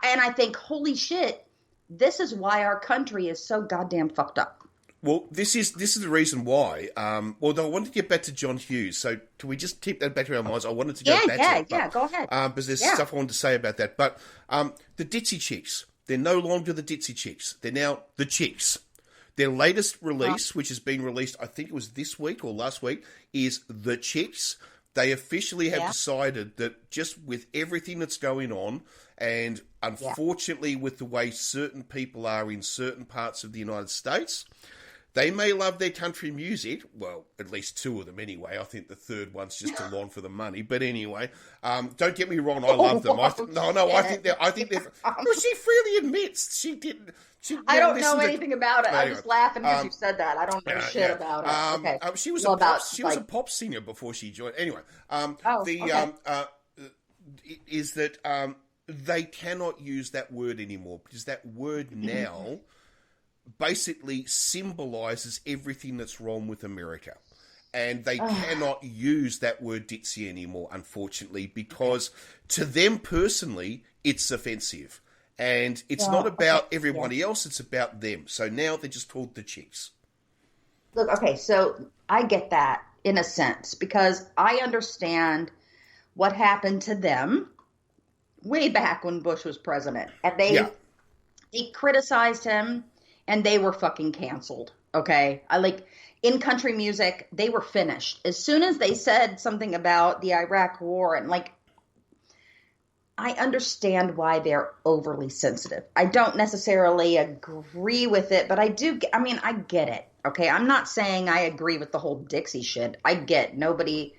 I think, holy shit, this is why our country is so goddamn fucked up. Well, this is the reason why. Although I wanted to get back to John Hughes, so can we just keep that back to our minds? I wanted to go back to it. Yeah, go ahead. Because there's stuff I wanted to say about that. But the Ditzy Chicks, they're no longer the Ditzy Chicks. They're now the Chicks. Their latest release, which has been released, I think it was this week or last week, is The Chicks. They officially have decided that just with everything that's going on, and unfortunately with the way certain people are in certain parts of the United States, they may love their country music. Well, at least two of them anyway. I think the third one's just a lawn for the money. But anyway, don't get me wrong. I love them. I think they're. Well, she freely admits she didn't. I don't know anything about it. I'm just laughing because you said that. I don't know shit about it. Okay. She was a pop singer before she joined. Anyway, is that they cannot use that word anymore because that word now basically symbolizes everything that's wrong with America. And they cannot use that word ditzy anymore, unfortunately, because to them personally, it's offensive. And it's not about everybody else, it's about them. So now they're just called the Chicks. Look, okay, so I get that in a sense, because I understand what happened to them way back when Bush was president. And they criticized him, and they were fucking canceled, okay? In country music, they were finished. As soon as they said something about the Iraq war and I understand why they're overly sensitive. I don't necessarily agree with it, but I get it. Okay. I'm not saying I agree with the whole Dixie shit. I get nobody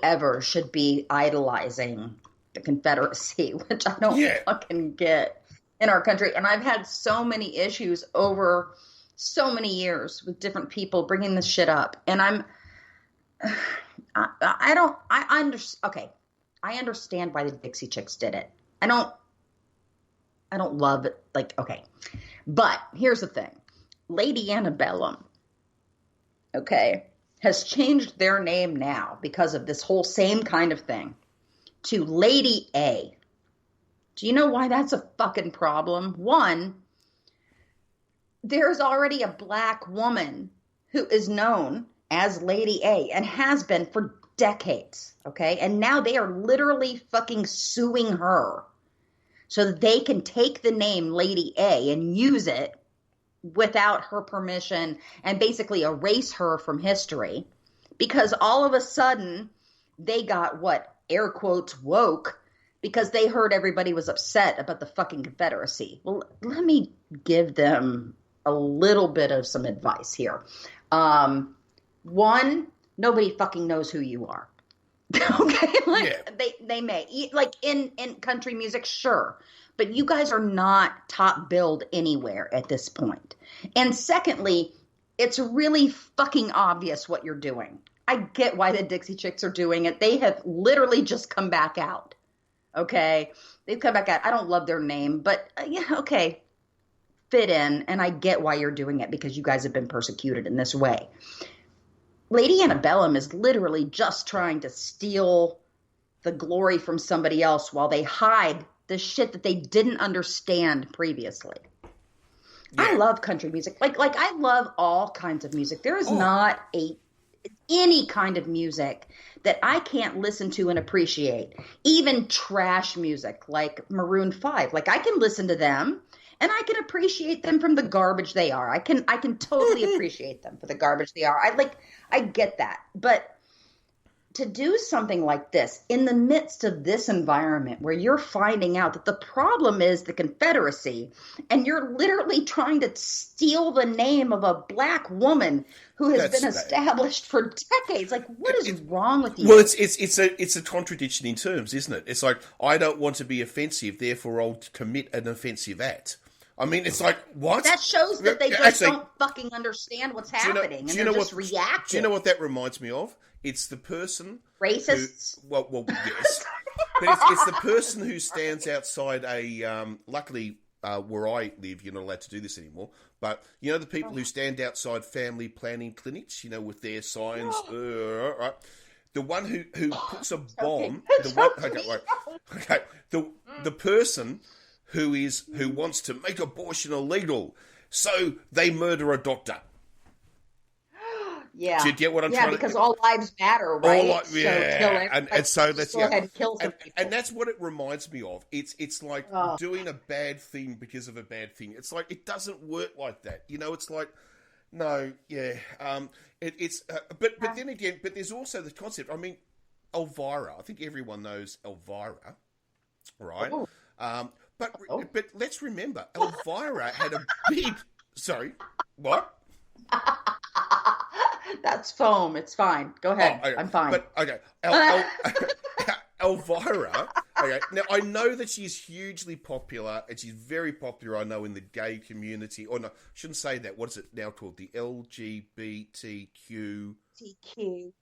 ever should be idolizing the Confederacy, which I don't fucking get in our country. And I've had so many issues over so many years with different people bringing this shit up, and okay, I understand why the Dixie Chicks did it. I don't love it. Like, okay, but here's the thing: Lady Antebellum, okay, has changed their name now because of this whole same kind of thing to Lady A. Do you know why that's a fucking problem? One, there's already a black woman who is known as Lady A and has been for decades, okay? And now they are literally fucking suing her so that they can take the name Lady A and use it without her permission and basically erase her from history, because all of a sudden they got, what, air quotes, woke, because they heard everybody was upset about the fucking Confederacy. Well, let me give them a little bit of some advice here. One, nobody fucking knows who you are. Okay? Like, they may. Like, in country music, sure. But you guys are not top billed anywhere at this point. And secondly, it's really fucking obvious what you're doing. I get why the Dixie Chicks are doing it. They have literally just come back out. Okay? They've come back out. I don't love their name, but yeah, okay. Fit in, and I get why you're doing it, because you guys have been persecuted in this way. Lady Antebellum is literally just trying to steal the glory from somebody else while they hide the shit that they didn't understand previously. Yeah. I love country music. Like I love all kinds of music. There is not any kind of music that I can't listen to and appreciate. Even trash music like Maroon 5. Like, I can listen to them and I can appreciate them from the garbage they are. I can totally appreciate them for the garbage they are. I get that. But to do something like this in the midst of this environment where you're finding out that the problem is the Confederacy, and you're literally trying to steal the name of a black woman who has been established for decades. Like, what is wrong with you? Well, it's a contradiction in terms, isn't it? It's like, I don't want to be offensive, therefore I'll commit an offensive act. I mean, it's like, what? That shows that they just don't fucking understand what's happening, and they're just reacting. Do you know what that reminds me of? It's the person... Racists? Well, yes. But it's the person who stands outside a... luckily, where I live, you're not allowed to do this anymore. But, you know, the people who stand outside family planning clinics, you know, with their signs... right? The one who puts a bomb... The person who wants to make abortion illegal, so they murder a doctor. Yeah. Do you get what I'm trying to... Yeah, because all lives matter, right? So and so that's... Go ahead and kill some people. And that's what it reminds me of. It's like doing a bad thing because of a bad thing. It's like, it doesn't work like that. You know, it's like, no, yeah. But then again, but there's also the concept. I mean, Elvira. I think everyone knows Elvira, right? But let's remember, Elvira had a big... Sorry, what? That's foam. It's fine. Go ahead. Okay. I'm fine. But, okay. Elvira, okay. Now, I know that she's hugely popular, and she's very popular, I know, in the gay community. Or no, I shouldn't say that. What is it now called? The LGBTQ... TQ.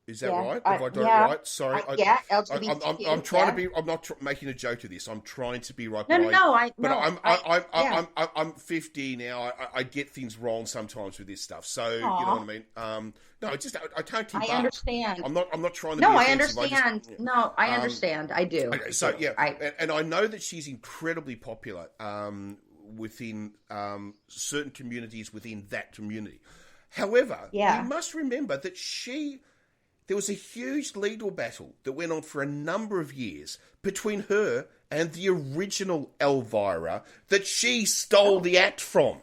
Is that right? Have I done it right? Sorry. LGBTQ. I'm trying to be... I'm not making a joke of this. I'm trying to be right. I'm 50 now. I get things wrong sometimes with this stuff. So, you know what I mean? No, it's just... I can't keep up. I understand. I'm not trying to be I offensive. understand. I understand. I do. Okay, so, yeah. And I know that she's incredibly popular within certain communities within that community. However, you must remember that there was a huge legal battle that went on for a number of years between her and the original Elvira that she stole the act from.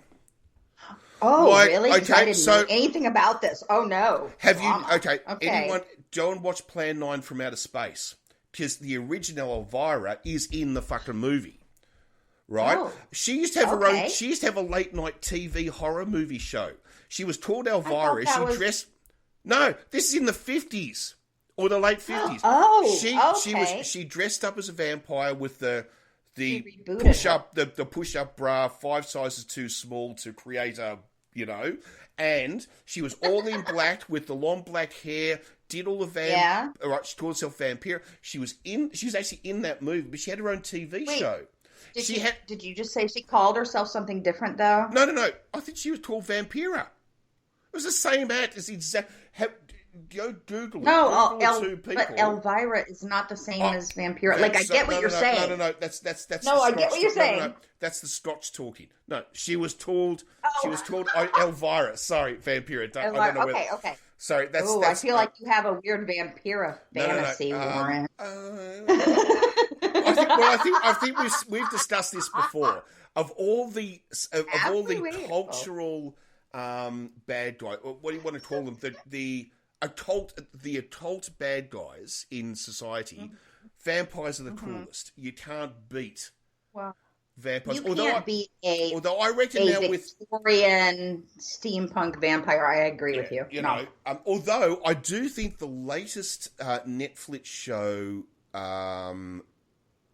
Oh, really? Okay, I didn't know anything about this. Oh, no. Have you... Okay. Anyone go and watch Plan 9 from Outer Space? Because the original Elvira is in the fucking movie. Right? Oh, she used to have her own... She used to have a late-night TV horror movie show. She was called Elvira. She dressed... No, this is in the 50s or the late 50s. She dressed up as a vampire with the push up bra 5 sizes too small to create a and she was all in black with the long black hair, did all the right, she called herself Vampire. She was actually in that movie, but she had her own TV show. Did you just say she called herself something different, though? No. I think she was called Vampira. It was the same act as exact. Go Google it. No, but Elvira is not the same as Vampira. Like, I get what you're saying. No. That's. No, I get what you're saying. No. That's the Scotch talking. No, she was told. She was told Elvira. Sorry, Vampira. I don't know whether. Okay. Sorry, that's. I feel like you have a weird Vampira fantasy, Warren. I think we've discussed this before. Of all the cultural bad guys, what do you want to call them? The occult bad guys in society. Vampires are the coolest. You can't beat vampires. Although I reckon now Victorian steampunk vampire, I agree with you. Although I do think the latest Netflix show,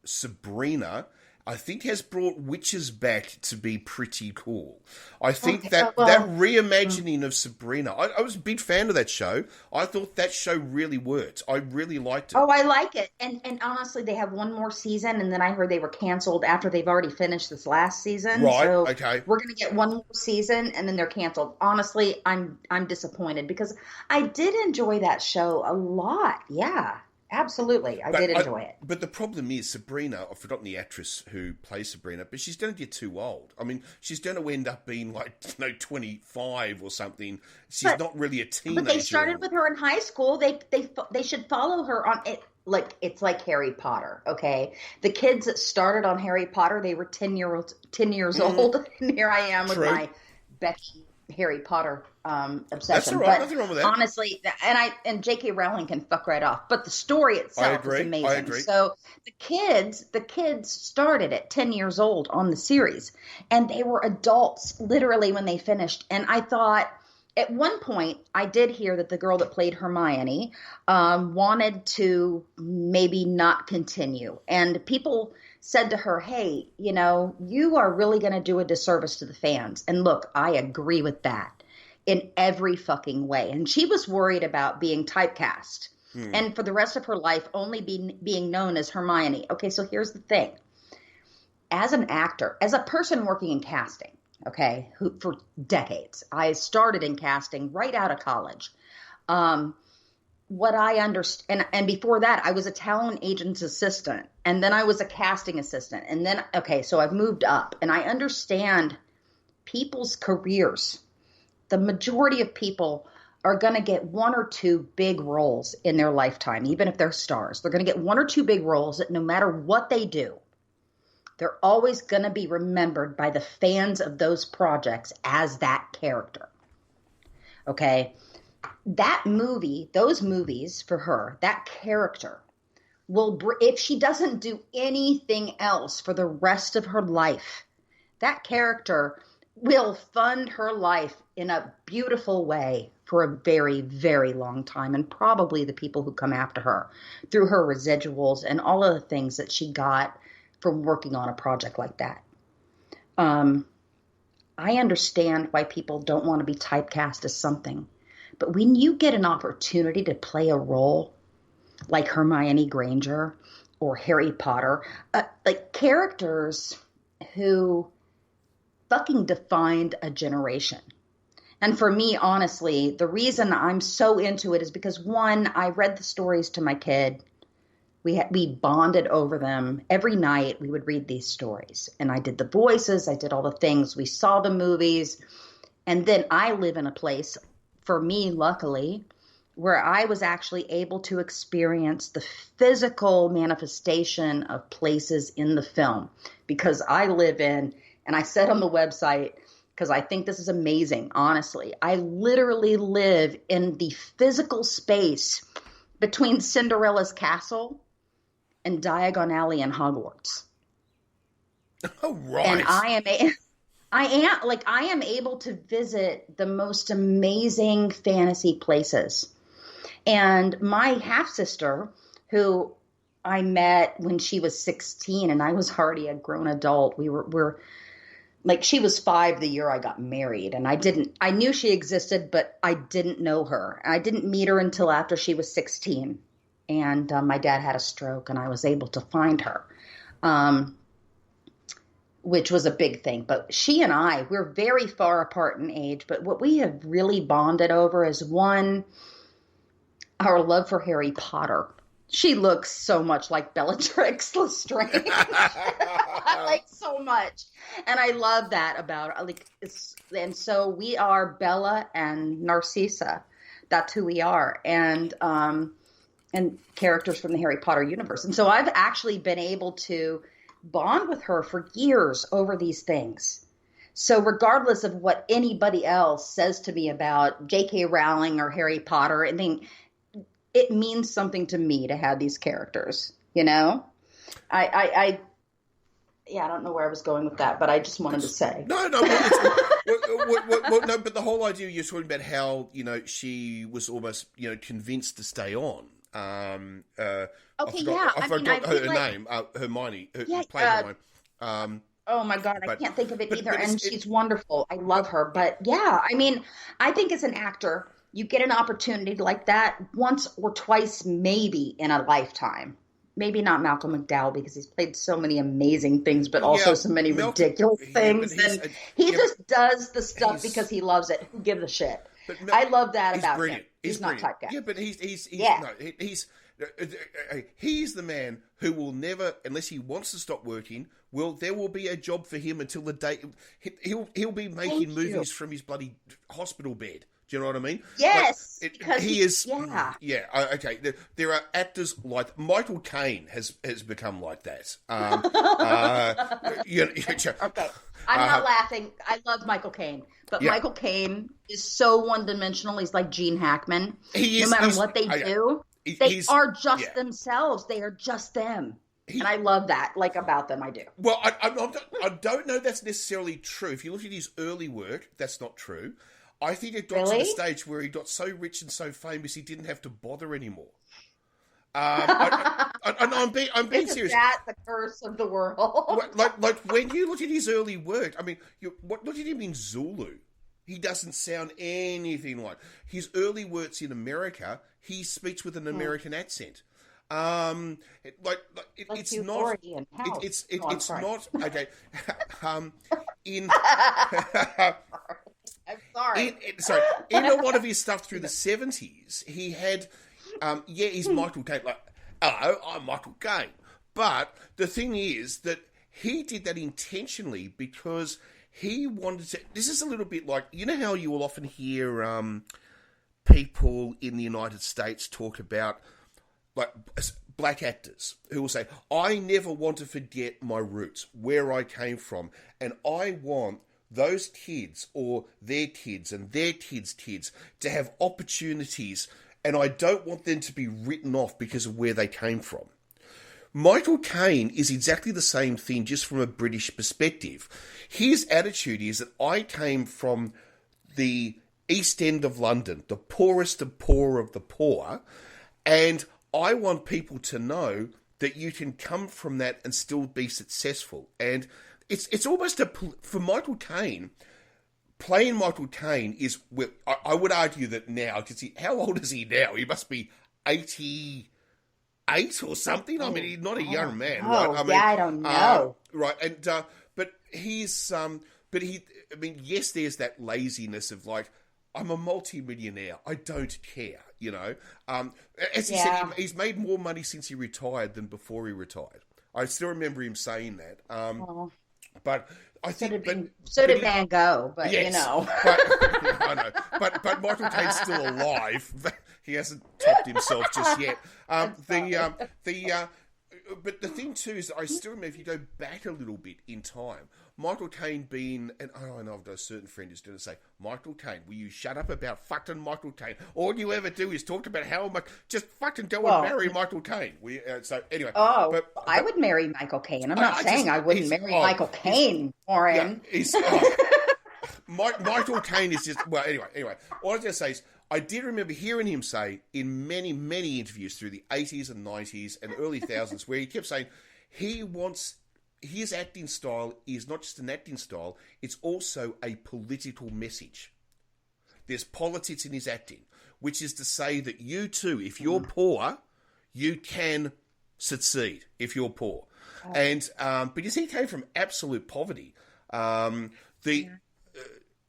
Sabrina, I think has brought witches back to be pretty cool. I think that reimagining of Sabrina, I was a big fan of that show. I thought that show really worked. I really liked it. Oh, I like it. And honestly, they have one more season, and then I heard they were canceled after they've already finished this last season. Right, so okay. We're going to get one more season, and then they're canceled. Honestly, I'm disappointed because I did enjoy that show a lot. Yeah. Absolutely. I did enjoy it. But the problem is Sabrina, I've forgotten the actress who plays Sabrina, but she's going to get too old. I mean, she's going to end up being 25 or something. She's not really a teenager. But they started with her in high school. They should follow her on it. Like, it's like Harry Potter, okay? The kids that started on Harry Potter, they were 10 years old. And here I am with my Becky Harry Potter obsession. That's all right. Nothing wrong with that. Honestly, and J.K. Rowling can fuck right off. But the story itself is amazing. I agree. So the kids started at 10 years old on the series, and they were adults literally when they finished. And I thought, at one point, I did hear that the girl that played Hermione wanted to maybe not continue, and people said to her, hey, you are really going to do a disservice to the fans. And look, I agree with that in every fucking way. And she was worried about being typecast and for the rest of her life only being known as Hermione. Okay, so here's the thing. As an actor, as a person working in casting, okay, who for decades, I started in casting right out of college. What I understand, and before that, I was a talent agent's assistant, and then I was a casting assistant, and then, so I've moved up, and I understand people's careers. The majority of people are going to get one or two big roles in their lifetime, even if they're stars. They're going to get one or two big roles that no matter what they do, they're always going to be remembered by the fans of those projects as that character. Okay? That movie, those movies for her, that character will, if she doesn't do anything else for the rest of her life, that character will fund her life in a beautiful way for a very, very long time. And probably the people who come after her through her residuals and all of the things that she got from working on a project like that. I understand why people don't want to be typecast as something. But when you get an opportunity to play a role like Hermione Granger or Harry Potter, like characters who fucking defined a generation. And for me, honestly, the reason I'm so into it is because, one, I read the stories to my kid. We bonded over them. Every night we would read these stories. And I did the voices. I did all the things. We saw the movies. And then I live in a place, for me, luckily, where I was actually able to experience the physical manifestation of places in the film. Because I live in, and I said on the website, because I think this is amazing, honestly, I literally live in the physical space between Cinderella's castle and Diagon Alley in Hogwarts. Oh, right. And I am able to visit the most amazing fantasy places. And my half-sister, who I met when she was 16 and I was already a grown adult, like she was 5 the year I got married, and I knew she existed, but I didn't know her. I didn't meet her until after she was 16. And my dad had a stroke, and I was able to find her, which was a big thing. But she and we're very far apart in age, but what we have really bonded over is, one, our love for Harry Potter. She looks so much like Bellatrix Lestrange, like so much, and I love that about her. Like, and so we are Bella and Narcissa. That's who we are, and characters from the Harry Potter universe. And so I've actually been able to bond with her for years over these things. So regardless of what anybody else says to me about J.K. Rowling or Harry Potter, I think it means something to me to have these characters, you know? I don't know where I was going with that, but I just wanted to say. No, no, but the whole idea you're talking about how, you know, she was almost, you know, convinced to stay on. I forgot her name, Hermione, Hermione. Oh my God, I can't think of it either. And she's wonderful. I love her. But yeah, I mean, I think as an actor, you get an opportunity like that once or twice, maybe in a lifetime. Maybe not Malcolm McDowell, because he's played so many amazing things, but also so many ridiculous things. And he just does the stuff because he loves it. Who gives a shit? I love that about him. He's not typecast. Yeah, but he's the man who will never, unless he wants to stop working, there will be a job for him until the day he'll be making movies from his bloody hospital bed. Do you know what I mean? Yes, because he is. Yeah. Okay. There are actors like Michael Caine has become like that. Okay. I'm not laughing. I love Michael Caine, but Michael Caine is so one-dimensional. He's like Gene Hackman. No matter what they do, they are just themselves. They are just them. And I love that, like, about them. I do. Well, I don't know that's necessarily true. If you look at his early work, that's not true. I think it got to the stage where he got so rich and so famous he didn't have to bother anymore. I'm being serious. That's the curse of the world. like when you look at his early work, I mean, look at him in Zulu. He doesn't sound anything like his early works in America. He speaks with an American accent. It's not. It's not okay. In. I'm sorry. In a lot of his stuff through the 70s, he had, he's Michael Caine. Like, hello, I'm Michael Caine. But the thing is that he did that intentionally because he wanted to. This is a little bit like, you know how you will often hear people in the United States talk about, like, black actors who will say, I never want to forget my roots, where I came from, and I want those kids or their kids and their kids' kids to have opportunities, and I don't want them to be written off because of where they came from. Michael Caine is exactly the same thing, just from a British perspective. His attitude is that I came from the East End of London, the poorest of poor of the poor, and I want people to know that you can come from that and still be successful. And it's almost for Michael Caine, playing Michael Caine is, I would argue that now, because how old is he now? He must be 88 or something. I mean, he's not a young man, right? I don't know. Right, and but he's I mean, yes, there's that laziness of like, I'm a multi-millionaire. I don't care, you know. As he said, he's made more money since he retired than before he retired. I still remember him saying that. But I think, so did Van Gogh. But yes, you know, I know. But Michael Caine's still alive. He hasn't topped himself just yet. But the thing too is, I still remember, if you go back a little bit in time, Michael Caine being, and I know I've got a certain friend who's going to say, Michael Caine, will you shut up about fucking Michael Caine? All you ever do is talk about how much, just fucking go and marry Michael Caine. So anyway. But I would marry Michael Caine. I'm not saying I wouldn't marry Michael Caine, Warren. Yeah, Michael Caine is just, well, anyway. All I was going to say is, I did remember hearing him say in many, many interviews through the 80s and 90s and early thousands, where he kept saying he wants his acting style is not just an acting style, it's also a political message. There's politics in his acting, which is to say that you too, if you're poor, you can succeed if you're poor. And but you see, he came from absolute poverty. There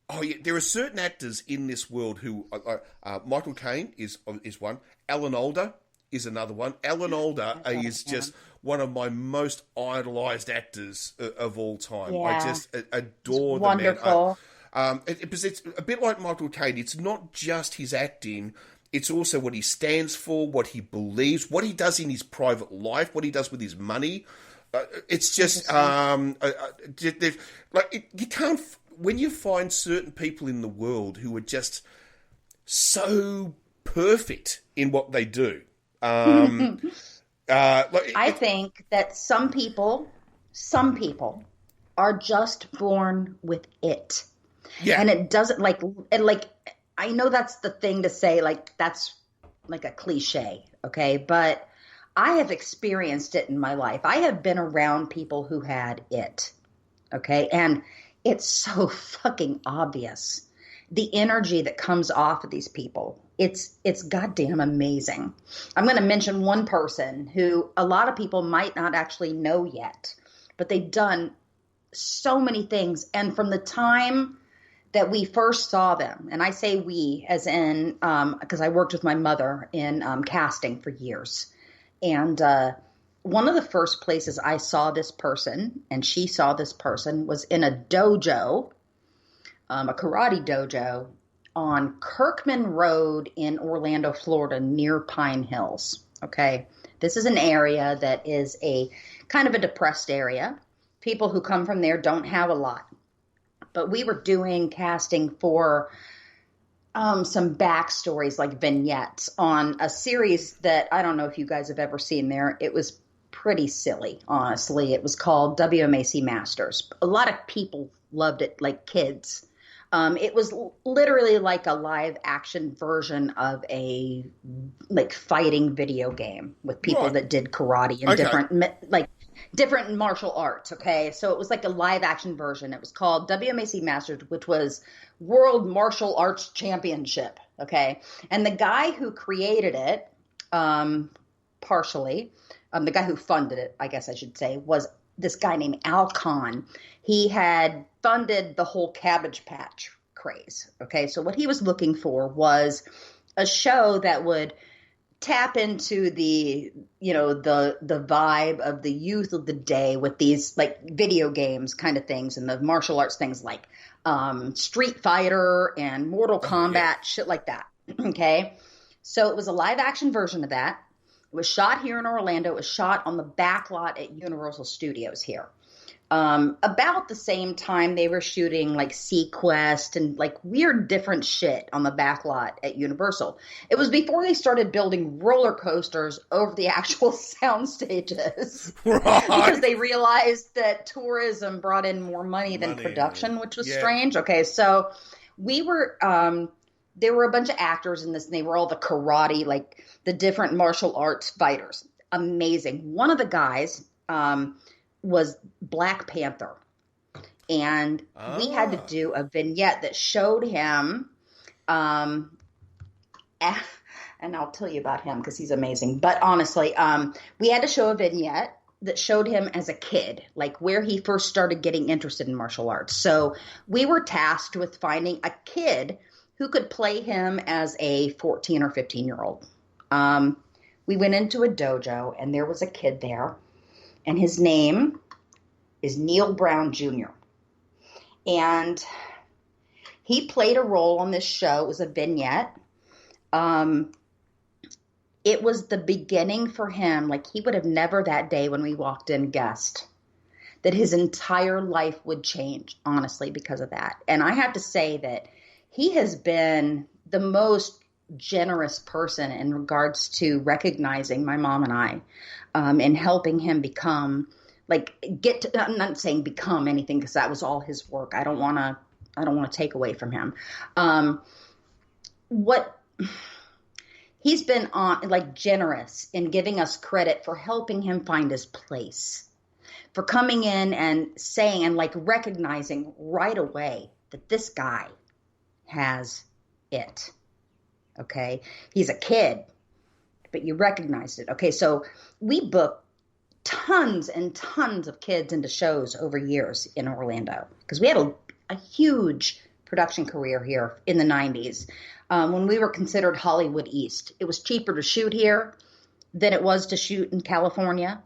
are certain actors in this world who Michael Caine is one. Alan Alda is another one. Alan Alda is just one of my most idolized actors of all time. I just adore the man. Wonderful. It's a bit like Michael Caine. It's not just his acting. It's also what he stands for, what he believes, what he does in his private life, what he does with his money. It's just you can't. When you find certain people in the world who are just so perfect in what they do, I think that some people are just born with it. Yeah. And it doesn't I know that's the thing to say, that's like a cliche, okay? But I have experienced it in my life. I have been around people who had it, okay? And it's so fucking obvious. The energy that comes off of these people, it's goddamn amazing. I'm going to mention one person who a lot of people might not actually know yet, but they've done so many things. And from the time that we first saw them, and I say we as in, because I worked with my mother in casting for years. And one of the first places I saw this person, and she saw this person, was in a dojo, a karate dojo on Kirkman Road in Orlando, Florida, near Pine Hills. Okay. This is an area that is a kind of a depressed area. People who come from there don't have a lot. But we were doing casting for some backstories, like vignettes, on a series that I don't know if you guys have ever seen there. It was pretty silly, honestly. It was called WMAC Masters. A lot of people loved it, like kids. It was literally like a live action version of a fighting video game with people that did karate and different martial arts. Okay. So it was like a live action version. It was called WMAC Masters, which was World Martial Arts Championship. Okay. And the guy who created it, partially, the guy who funded it, I guess I should say, was this guy named Al Khan. He had funded the whole Cabbage Patch craze. Okay. So what he was looking for was a show that would tap into the vibe of the youth of the day with these like video games kind of things and the martial arts things like Street Fighter and Mortal Kombat, shit like that. Okay. So it was a live action version of that. It was shot here in Orlando. It was shot on the back lot at Universal Studios here. About the same time they were shooting like Sequest and like weird different shit on the back lot at Universal. It was before they started building roller coasters over the actual sound stages. Right. Because they realized that tourism brought in more money than production, which was strange. Okay, so we were, there were a bunch of actors in this and they were all the karate, like the different martial arts fighters. Amazing. One of the guys, was Black Panther. And we had to do a vignette that showed him, and I'll tell you about him because he's amazing. But honestly, we had to show a vignette that showed him as a kid, like where he first started getting interested in martial arts. So we were tasked with finding a kid who could play him as a 14 or 15-year-old. We went into a dojo and there was a kid there. And his name is Neil Brown Jr. And he played a role on this show. It was a vignette. It was the beginning for him. Like he would have never that day when we walked in guessed that his entire life would change, honestly, because of that. And I have to say that he has been the most generous person in regards to recognizing my mom and I, and helping him become I'm not saying become anything because that was all his work. I don't want to take away from him. He's been on generous in giving us credit for helping him find his place. for coming in and saying and like recognizing right away that this guy has it. Okay. He's a kid, but you recognized it. Okay. So we booked tons and tons of kids into shows over years in Orlando because we had a huge production career here in the 90s. When we were considered Hollywood East, it was cheaper to shoot here than it was to shoot in California.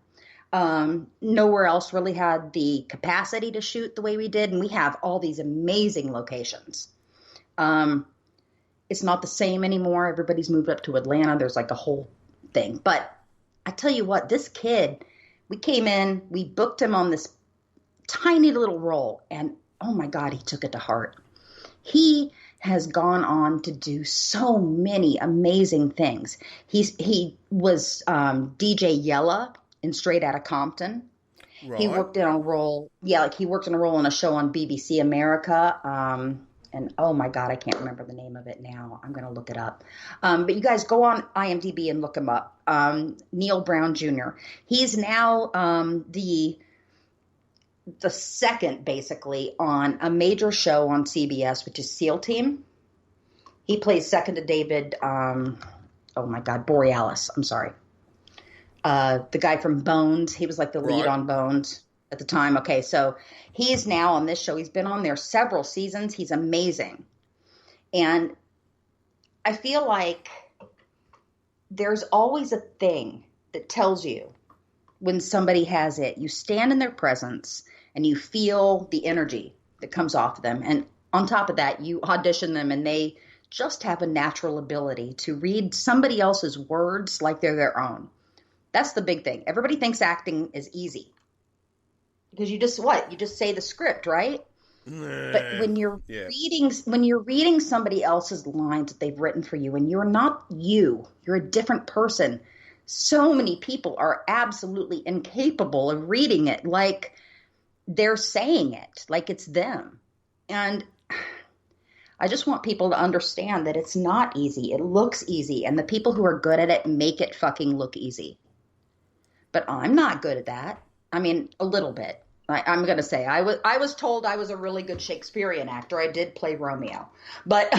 Nowhere else really had the capacity to shoot the way we did. And we have all these amazing locations. It's not the same anymore. Everybody's moved up to Atlanta. There's like a whole thing. But I tell you what, this kid, we came in, we booked him on this tiny little role. And oh my God, he took it to heart. He has gone on to do so many amazing things. He was DJ Yella in Straight Outta Compton. Right. He worked in a role, he worked in a role in a show on BBC America. And oh my God, I can't remember the name of it now. I'm going to look it up. But you guys go on IMDb and look him up. Neil Brown Jr. He's now the second, basically, on a major show on CBS, which is SEAL Team. He plays second to David, Borealis. I'm sorry. The guy from Bones. He was like the lead on Bones at the time. Okay, so he's now on this show. He's been on there several seasons. He's amazing. And I feel like there's always a thing that tells you when somebody has it. You stand in their presence and you feel the energy that comes off them. And on top of that, you audition them and they just have a natural ability to read somebody else's words like they're their own. That's the big thing. Everybody thinks acting is easy. Because you just say the script, right? But when you're reading somebody else's lines that they've written for you and you're not you're a different person. So many people are absolutely incapable of reading it like they're saying it, like it's them. And I just want people to understand that it's not easy. It looks easy. And the people who are good at it make it fucking look easy. But I'm not good at that. I mean, a little bit. I'm going to say I was told I was a really good Shakespearean actor. I did play Romeo. But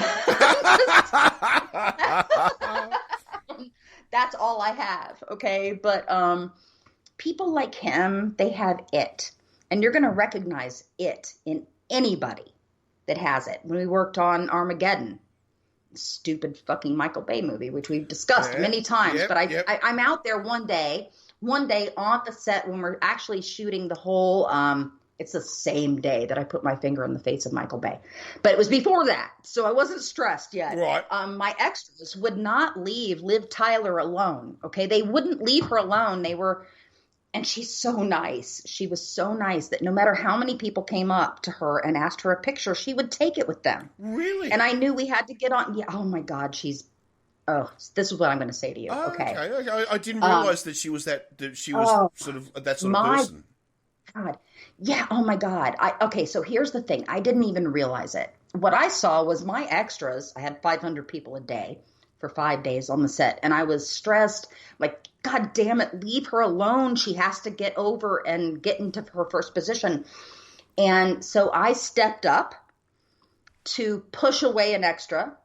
that's all I have. Okay. But people like him, they have it. And you're going to recognize it in anybody that has it. When we worked on Armageddon, stupid fucking Michael Bay movie, which we've discussed many times. But I'm out there one day on the set when we're actually shooting the whole, it's the same day that I put my finger in the face of Michael Bay. But it was before that, so I wasn't stressed yet. Right. My extras would not leave Liv Tyler alone, okay? They wouldn't leave her alone. And she's so nice. She was so nice that no matter how many people came up to her and asked her a picture, she would take it with them. Really? And I knew we had to get on. Yeah. Oh my God. This is what I'm going to say to you. Oh, okay. I didn't realize that she was that she was sort of that sort of person. God. Yeah. Oh my God. Okay. So here's the thing. I didn't even realize it. What I saw was my extras. I had 500 people a day for 5 days on the set. And I was stressed, like, God damn it, leave her alone. She has to get over and get into her first position. And so I stepped up to push away an extra,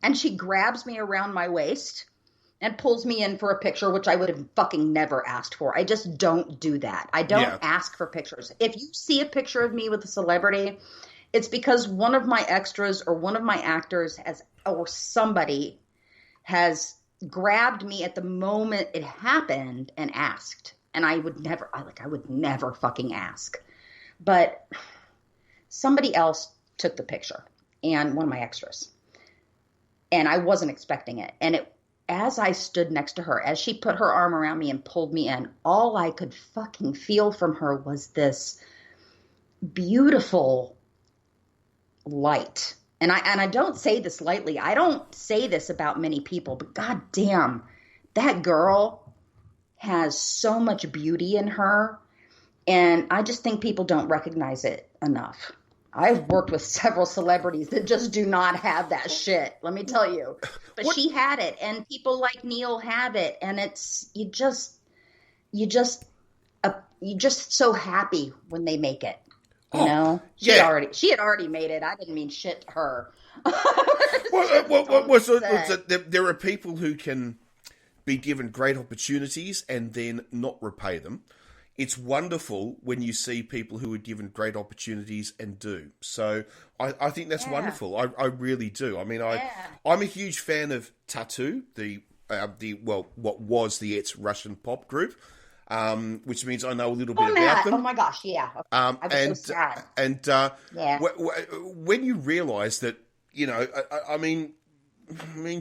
and she grabs me around my waist and pulls me in for a picture, which I would have fucking never asked for. I just don't do that. I don't ask for pictures. If you see a picture of me with a celebrity, it's because one of my extras or one of my actors or somebody has grabbed me at the moment it happened and asked. And I would never fucking ask. But somebody else took the picture, and one of my extras. And I wasn't expecting it. And as I stood next to her, as she put her arm around me and pulled me in, all I could fucking feel from her was this beautiful light. And I don't say this lightly. I don't say this about many people, but God damn, that girl has so much beauty in her. And I just think people don't recognize it enough. I've worked with several celebrities that just do not have that shit, let me tell you. But she had it, and people like Neil have it. And it's, you're just so happy when they make it. You Oh, know, yeah. she had already made it. I didn't mean shit to her. There are people who can be given great opportunities and then not repay them. It's wonderful when you see people who are given great opportunities and do. So I think that's wonderful. I really do. I mean, I'm a huge fan of Tattoo, what was the It's Russian pop group, which means I know a little bit about them. Oh my gosh, yeah. I was so sad. And when you realise that, you know, I mean,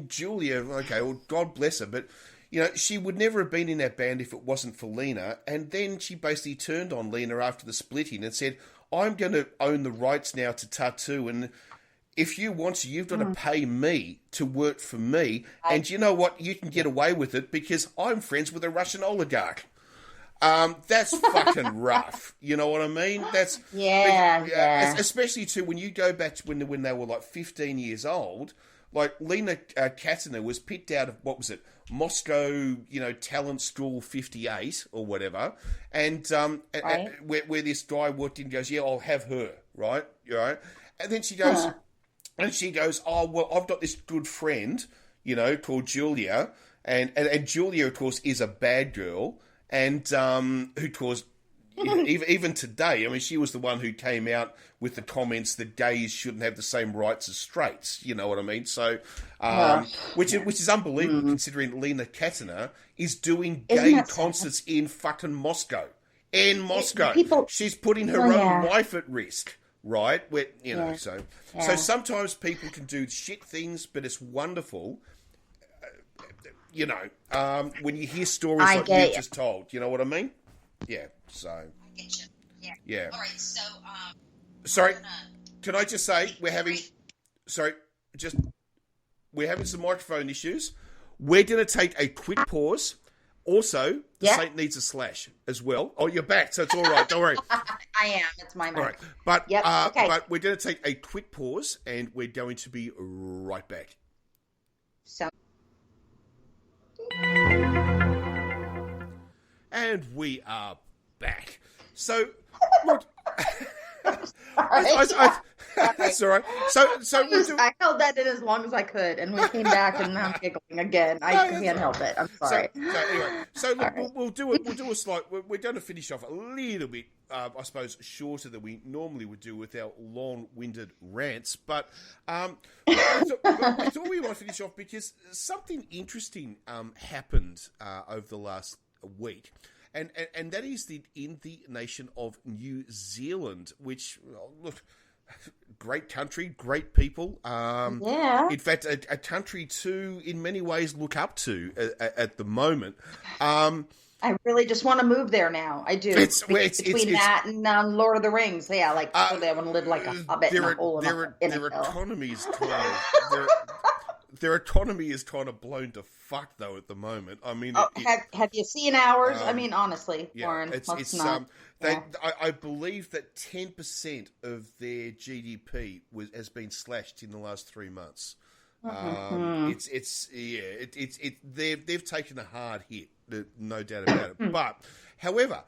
Julia, okay, well, God bless her, but you know, she would never have been in that band if it wasn't for Lena. And then she basically turned on Lena after the splitting and said, I'm going to own the rights now to Tattoo. And if you want to, you've got to pay me to work for me. And you know what? You can get away with it because I'm friends with a Russian oligarch. That's fucking rough. You know what I mean? That's especially too when you go back to when they were like 15 years old. Like Lena Katina was picked out of, what was it, Moscow, you know, talent school 58 or whatever, and where this guy walked in and goes, yeah, I'll have her, right? You know, and then she goes, oh well, I've got this good friend, you know, called Julia, and Julia, of course, is a bad girl, and who caused. Even today, I mean, she was the one who came out with the comments that gays shouldn't have the same rights as straights. You know what I mean? So, which is unbelievable considering Lena Katina is doing gay concerts in fucking Moscow. In Moscow, she's putting her own life at risk, right? Where you know, so sometimes people can do shit things, but it's wonderful. You know, when you hear stories like you've just told, you know what I mean? Yeah. So. I get you. Yeah. All right. So. Sorry. Can I just say we're having some microphone issues. We're going to take a quick pause. Also, the Saint needs a slash as well. Oh, you're back, so it's all right. Don't worry. I am. It's my mic. All right. But but we're going to take a quick pause, and we're going to be right back. And we are back. So, look, that's all right. I held that in as long as I could, and we came back, and now I'm giggling again. I can't help it. I'm sorry. So look, we'll do a slight. We're going to finish off a little bit, I suppose, shorter than we normally would do with our long-winded rants. But we thought we might finish off because something interesting happened over the last week. And that is in the nation of New Zealand, which, look, great country, great people. In fact, a country to, in many ways, look up to at the moment. I really just want to move there now. I do. Between that and Lord of the Rings. Yeah, like, I want to live like a hobbit in a hole in a hill. Their economy is kind of blown to fuck, though, at the moment. I mean, have you seen ours? I mean, honestly, Warren, I believe that 10% of their GDP has been slashed in the last 3 months. They've taken a hard hit, no doubt about it. But, however,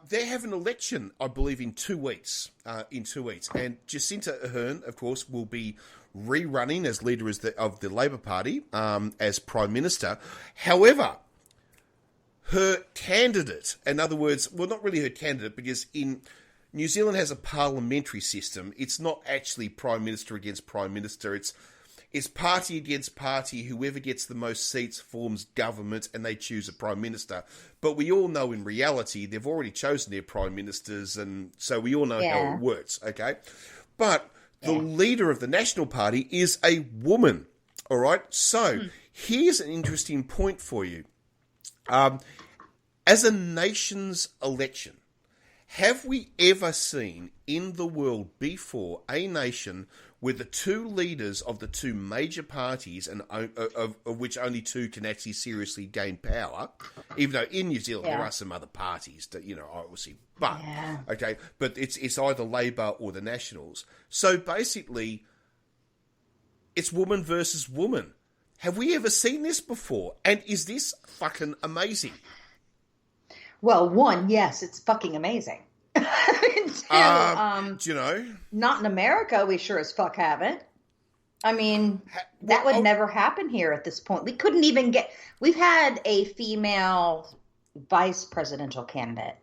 they have an election, I believe, in 2 weeks. And Jacinta Ardern, of course, will be rerunning as leader of the Labor Party as Prime Minister. However, her candidate, in other words, well, not really her candidate, because in New Zealand has a parliamentary system. It's not actually Prime Minister against Prime Minister. It's party against party. Whoever gets the most seats forms government, and they choose a Prime Minister. But we all know in reality they've already chosen their Prime Ministers, and so we all know how it works, okay? But the leader of the National Party is a woman, all right? So here's an interesting point for you. As a nation's election, have we ever seen in the world before a nation where the two leaders of the two major parties, and of which only two can actually seriously gain power, even though in New Zealand there are some other parties that, you know, obviously, but it's either Labor or the Nationals. So basically, it's woman versus woman. Have we ever seen this before? And is this fucking amazing? Well, one, yes, it's fucking amazing. Two, do you know? not in America, we sure as fuck haven't. I mean, that would never happen here at this point. We couldn't even we've had a female vice presidential candidate.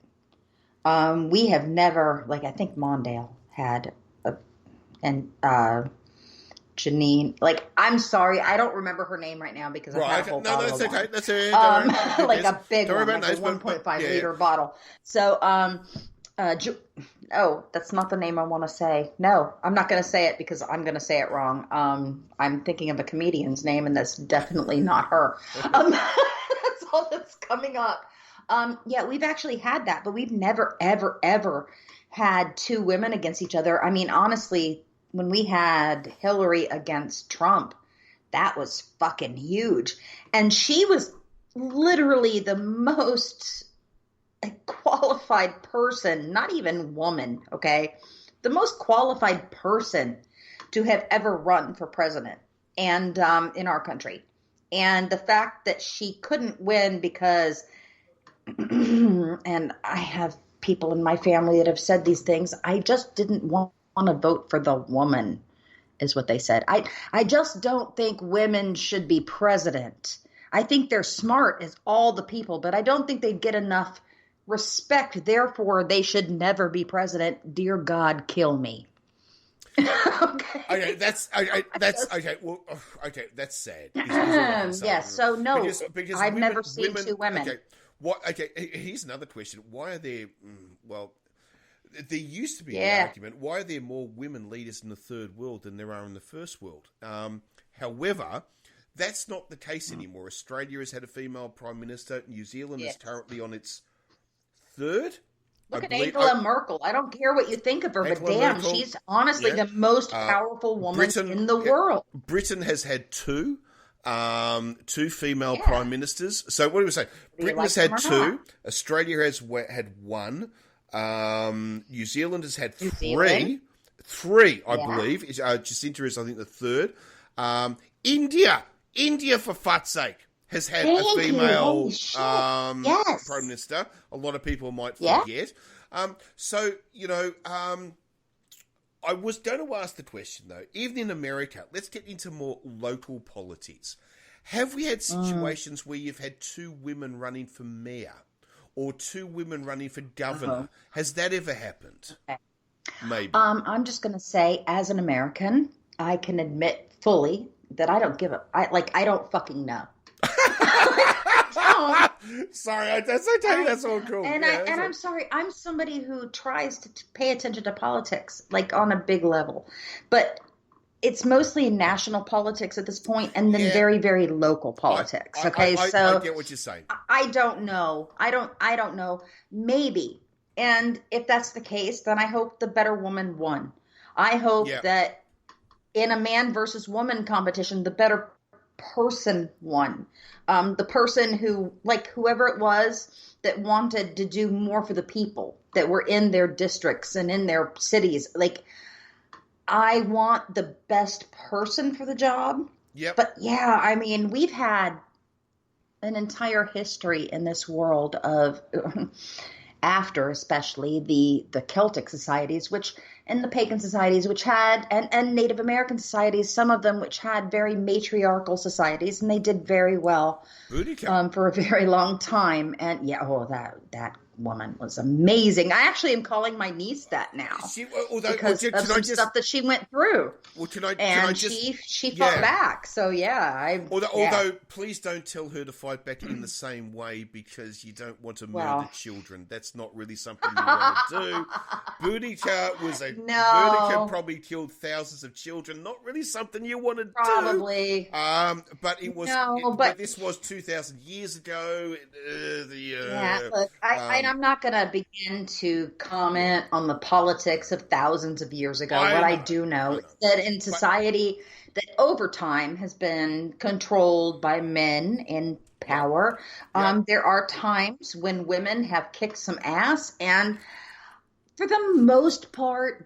We have never, like, I think Mondale had, Janine, like, I'm sorry, I don't remember her name right now because I've had a whole bottle. No, that's okay. That's it. Like a big one, like a 1.5 liter bottle. So, oh, that's not the name I want to say. No, I'm not going to say it because I'm going to say it wrong. I'm thinking of a comedian's name, and that's definitely not her. That's all that's coming up. Yeah, we've actually had that, but we've never, ever, ever had two women against each other. I mean, honestly, when we had Hillary against Trump, that was fucking huge. And she was literally the most qualified person, not even woman, okay? The most qualified person to have ever run for president and in our country. And the fact that she couldn't win because, and I have people in my family that have said these things, I just didn't want to vote for the woman, is what they said. I just don't think women should be president. I think they're smart as all the people, but I don't think they'd get enough respect. Therefore, they should never be president. Dear God, kill me. Okay, that's okay. Well, okay, that's sad. Yes. So no, because I've never seen two women. Okay, Okay, here's another question. Why are there? Well, there used to be an argument. Why are there more women leaders in the third world than there are in the first world? However, that's not the case anymore. Australia has had a female prime minister. New Zealand is currently on its third. Look at Angela Merkel. I don't care what you think of her, but damn, Merkel, she's honestly the most powerful woman in the world. Britain has had two female prime ministers. So what do we say? Britain has had two. Australia has had one. New Zealand has had three. Three, I believe. Jacinta is, I think, the third. India, for fuck's sake, has had a female prime minister. A lot of people might forget. So, I was going to ask the question, though, even in America, let's get into more local politics. Have we had situations where you've had two women running for mayor or two women running for governor? Has that ever happened? Okay. Maybe. I'm just going to say, as an American, I can admit fully that I don't give I don't fucking know. Sorry, that's okay. That's all cool. And I'm sorry. I'm somebody who tries to pay attention to politics, like on a big level, but it's mostly national politics at this point, and then very, very local politics. I get what you're saying. I don't know. I don't know. Maybe. And if that's the case, then I hope the better woman won. I hope that in a man versus woman competition, the better person won. The person who, like, whoever it was that wanted to do more for the people that were in their districts and in their cities. Like, I want the best person for the job. Yep. But yeah, I mean, we've had an entire history in this world of after especially the Celtic societies, which and the pagan societies, which had and Native American societies, some of them which had very matriarchal societies, and they did very well for a very long time. And that woman was amazing. I actually am calling my niece that now because of some stuff that she went through. Well, she fought back. So although please don't tell her to fight back in the same way because you don't want to murder children. That's not really something you want to do. Boudica probably killed thousands of children. Not really something you want to do. Probably. But it was. But this was 2,000 years ago. Look, I'm not going to begin to comment on the politics of thousands of years ago. I do know is that in society that over time has been controlled by men in power. There are times when women have kicked some ass, and for the most part,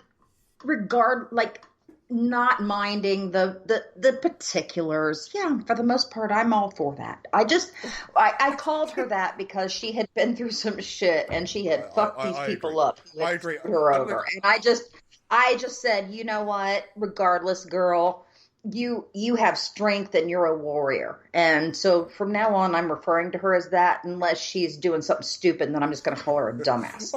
not minding the particulars. Yeah, for the most part, I'm all for that. I called her that because she had been through some shit and she had fucked these I agree. people up who I had agree. screwed her over. And I just said, you know what? Regardless, girl, you have strength and you're a warrior. And so from now on, I'm referring to her as that, unless she's doing something stupid, and then I'm just going to call her a dumbass.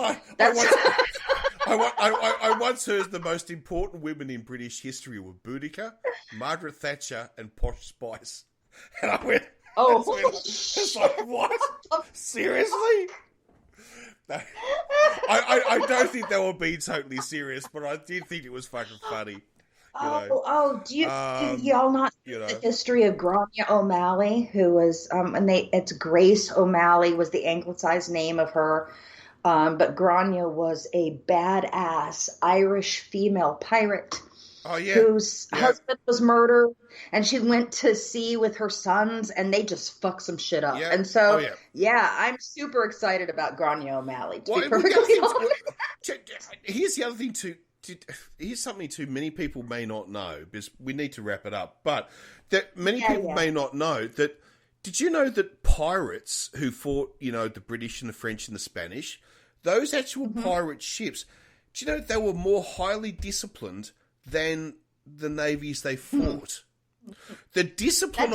I once heard the most important women in British history were Boudica, Margaret Thatcher, and Posh Spice. And I went, it's like, what? Seriously? No. I don't think they were being totally serious, but I did think it was fucking funny. Do y'all not know the history of Grania O'Malley, who was it's Grace O'Malley was the anglicized name of her. But Grania was a badass Irish female pirate whose husband was murdered, and she went to sea with her sons, and they just fucked some shit up. Yeah. And so, I'm super excited about Grania O'Malley, to be perfectly honest. Here's the other thing, too. Here's something too many people may not know, because we need to wrap it up, but that many people may not know that. Did you know that pirates who fought, the British and the French and the Spanish, those actual pirate ships, do you know they were more highly disciplined than the navies they fought? The discipline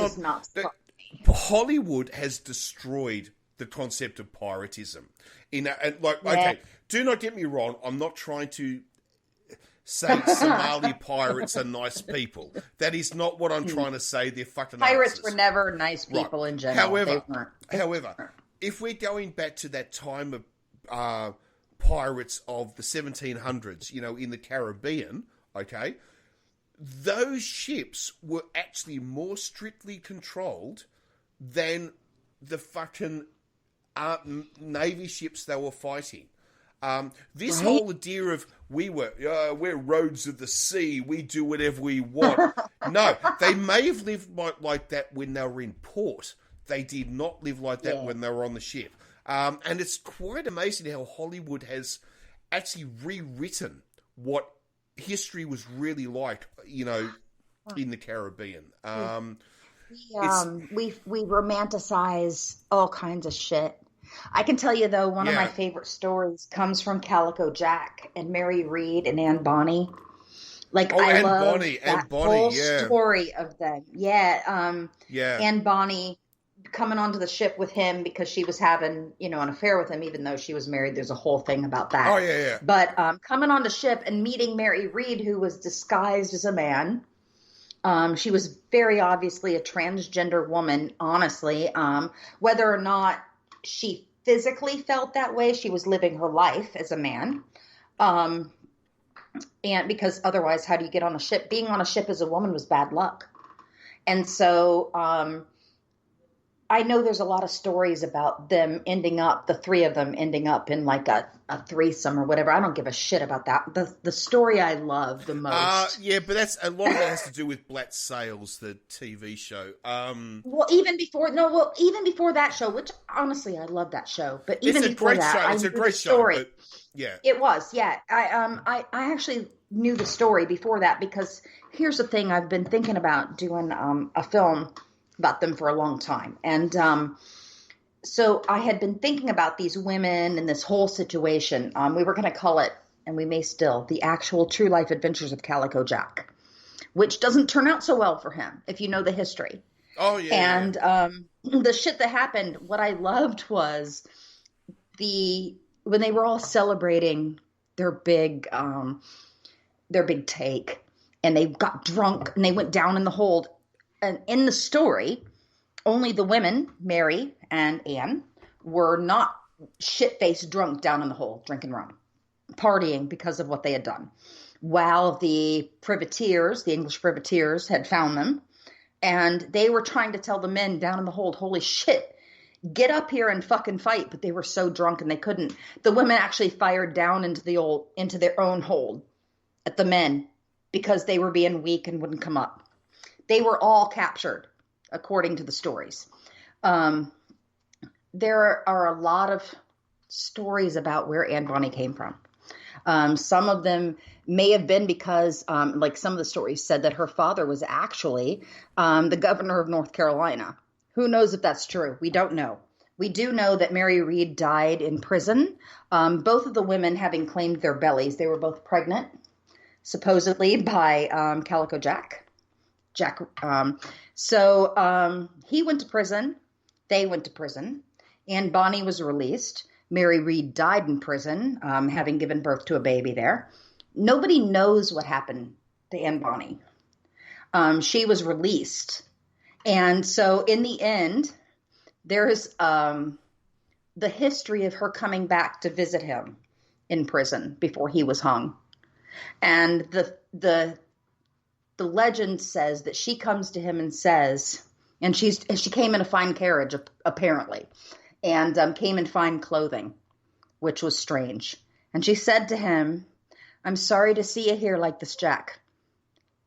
Hollywood has destroyed the concept of piratism. Okay, do not get me wrong. I'm not trying to say Somali pirates are nice people. That is not what I'm trying to say. They're fucking pirates asses. Were never nice people in general. However, if we're going back to that time of pirates of the 1700s, in the Caribbean, okay, those ships were actually more strictly controlled than the fucking Navy ships they were fighting. This whole idea of we're roads of the sea, we do whatever we want. No, they may have lived like that when they were in port. They did not live like that when they were on the ship. And it's quite amazing how Hollywood has actually rewritten what history was really like, in the Caribbean. We romanticize all kinds of shit. I can tell you, though, one of my favorite stories comes from Calico Jack and Mary Read and Anne Bonny. I love that whole story of them. Anne Bonny coming onto the ship with him because she was having, an affair with him, even though she was married. There's a whole thing about that. Oh, yeah. But coming on the ship and meeting Mary Read, who was disguised as a man. She was very obviously a transgender woman, honestly. Whether or not she physically felt that way, she was living her life as a man. And because otherwise, how do you get on a ship? Being on a ship as a woman was bad luck. And so I know there's a lot of stories about them the three of them ending up in like a threesome or whatever. I don't give a shit about that. The story I love the most. But that's a lot of that has to do with Black Sails, the TV show. Even before that show, which honestly I love that show. But even before that, it's a great show. But, yeah, it was. Yeah, I actually knew the story before that because here's the thing: I've been thinking about doing a film about them for a long time. And so I had been thinking about these women and this whole situation. We were going to call it, and we may still, The Actual True Life Adventures of Calico Jack, which doesn't turn out so well for him, if you know the history. Oh, yeah. And the shit that happened, what I loved was when they were all celebrating their big take, and they got drunk, and they went down in the hold. And in the story, only the women, Mary and Anne, were not shit-faced drunk down in the hole, drinking rum, partying because of what they had done. While the privateers, the English privateers, had found them, and they were trying to tell the men down in the hold, holy shit, get up here and fucking fight. But they were so drunk and they couldn't. The women actually fired down into their own hold at the men because they were being weak and wouldn't come up. They were all captured, according to the stories. There are a lot of stories about where Anne Bonny came from. Some of them may have been because, like some of the stories said that her father was actually the governor of North Carolina. Who knows if that's true? We don't know. We do know that Mary Read died in prison, both of the women having claimed their bellies. They were both pregnant, supposedly by Calico Jack. So he went to prison. They went to prison. Anne Bonny was released. Mary Read died in prison, having given birth to a baby there. Nobody knows what happened to Anne Bonny. She was released. And so in the end, there's the history of her coming back to visit him in prison before he was hung. And the legend says that she comes to him and says, and she came in a fine carriage, apparently, and came in fine clothing, which was strange. And she said to him, "I'm sorry to see you here like this, Jack.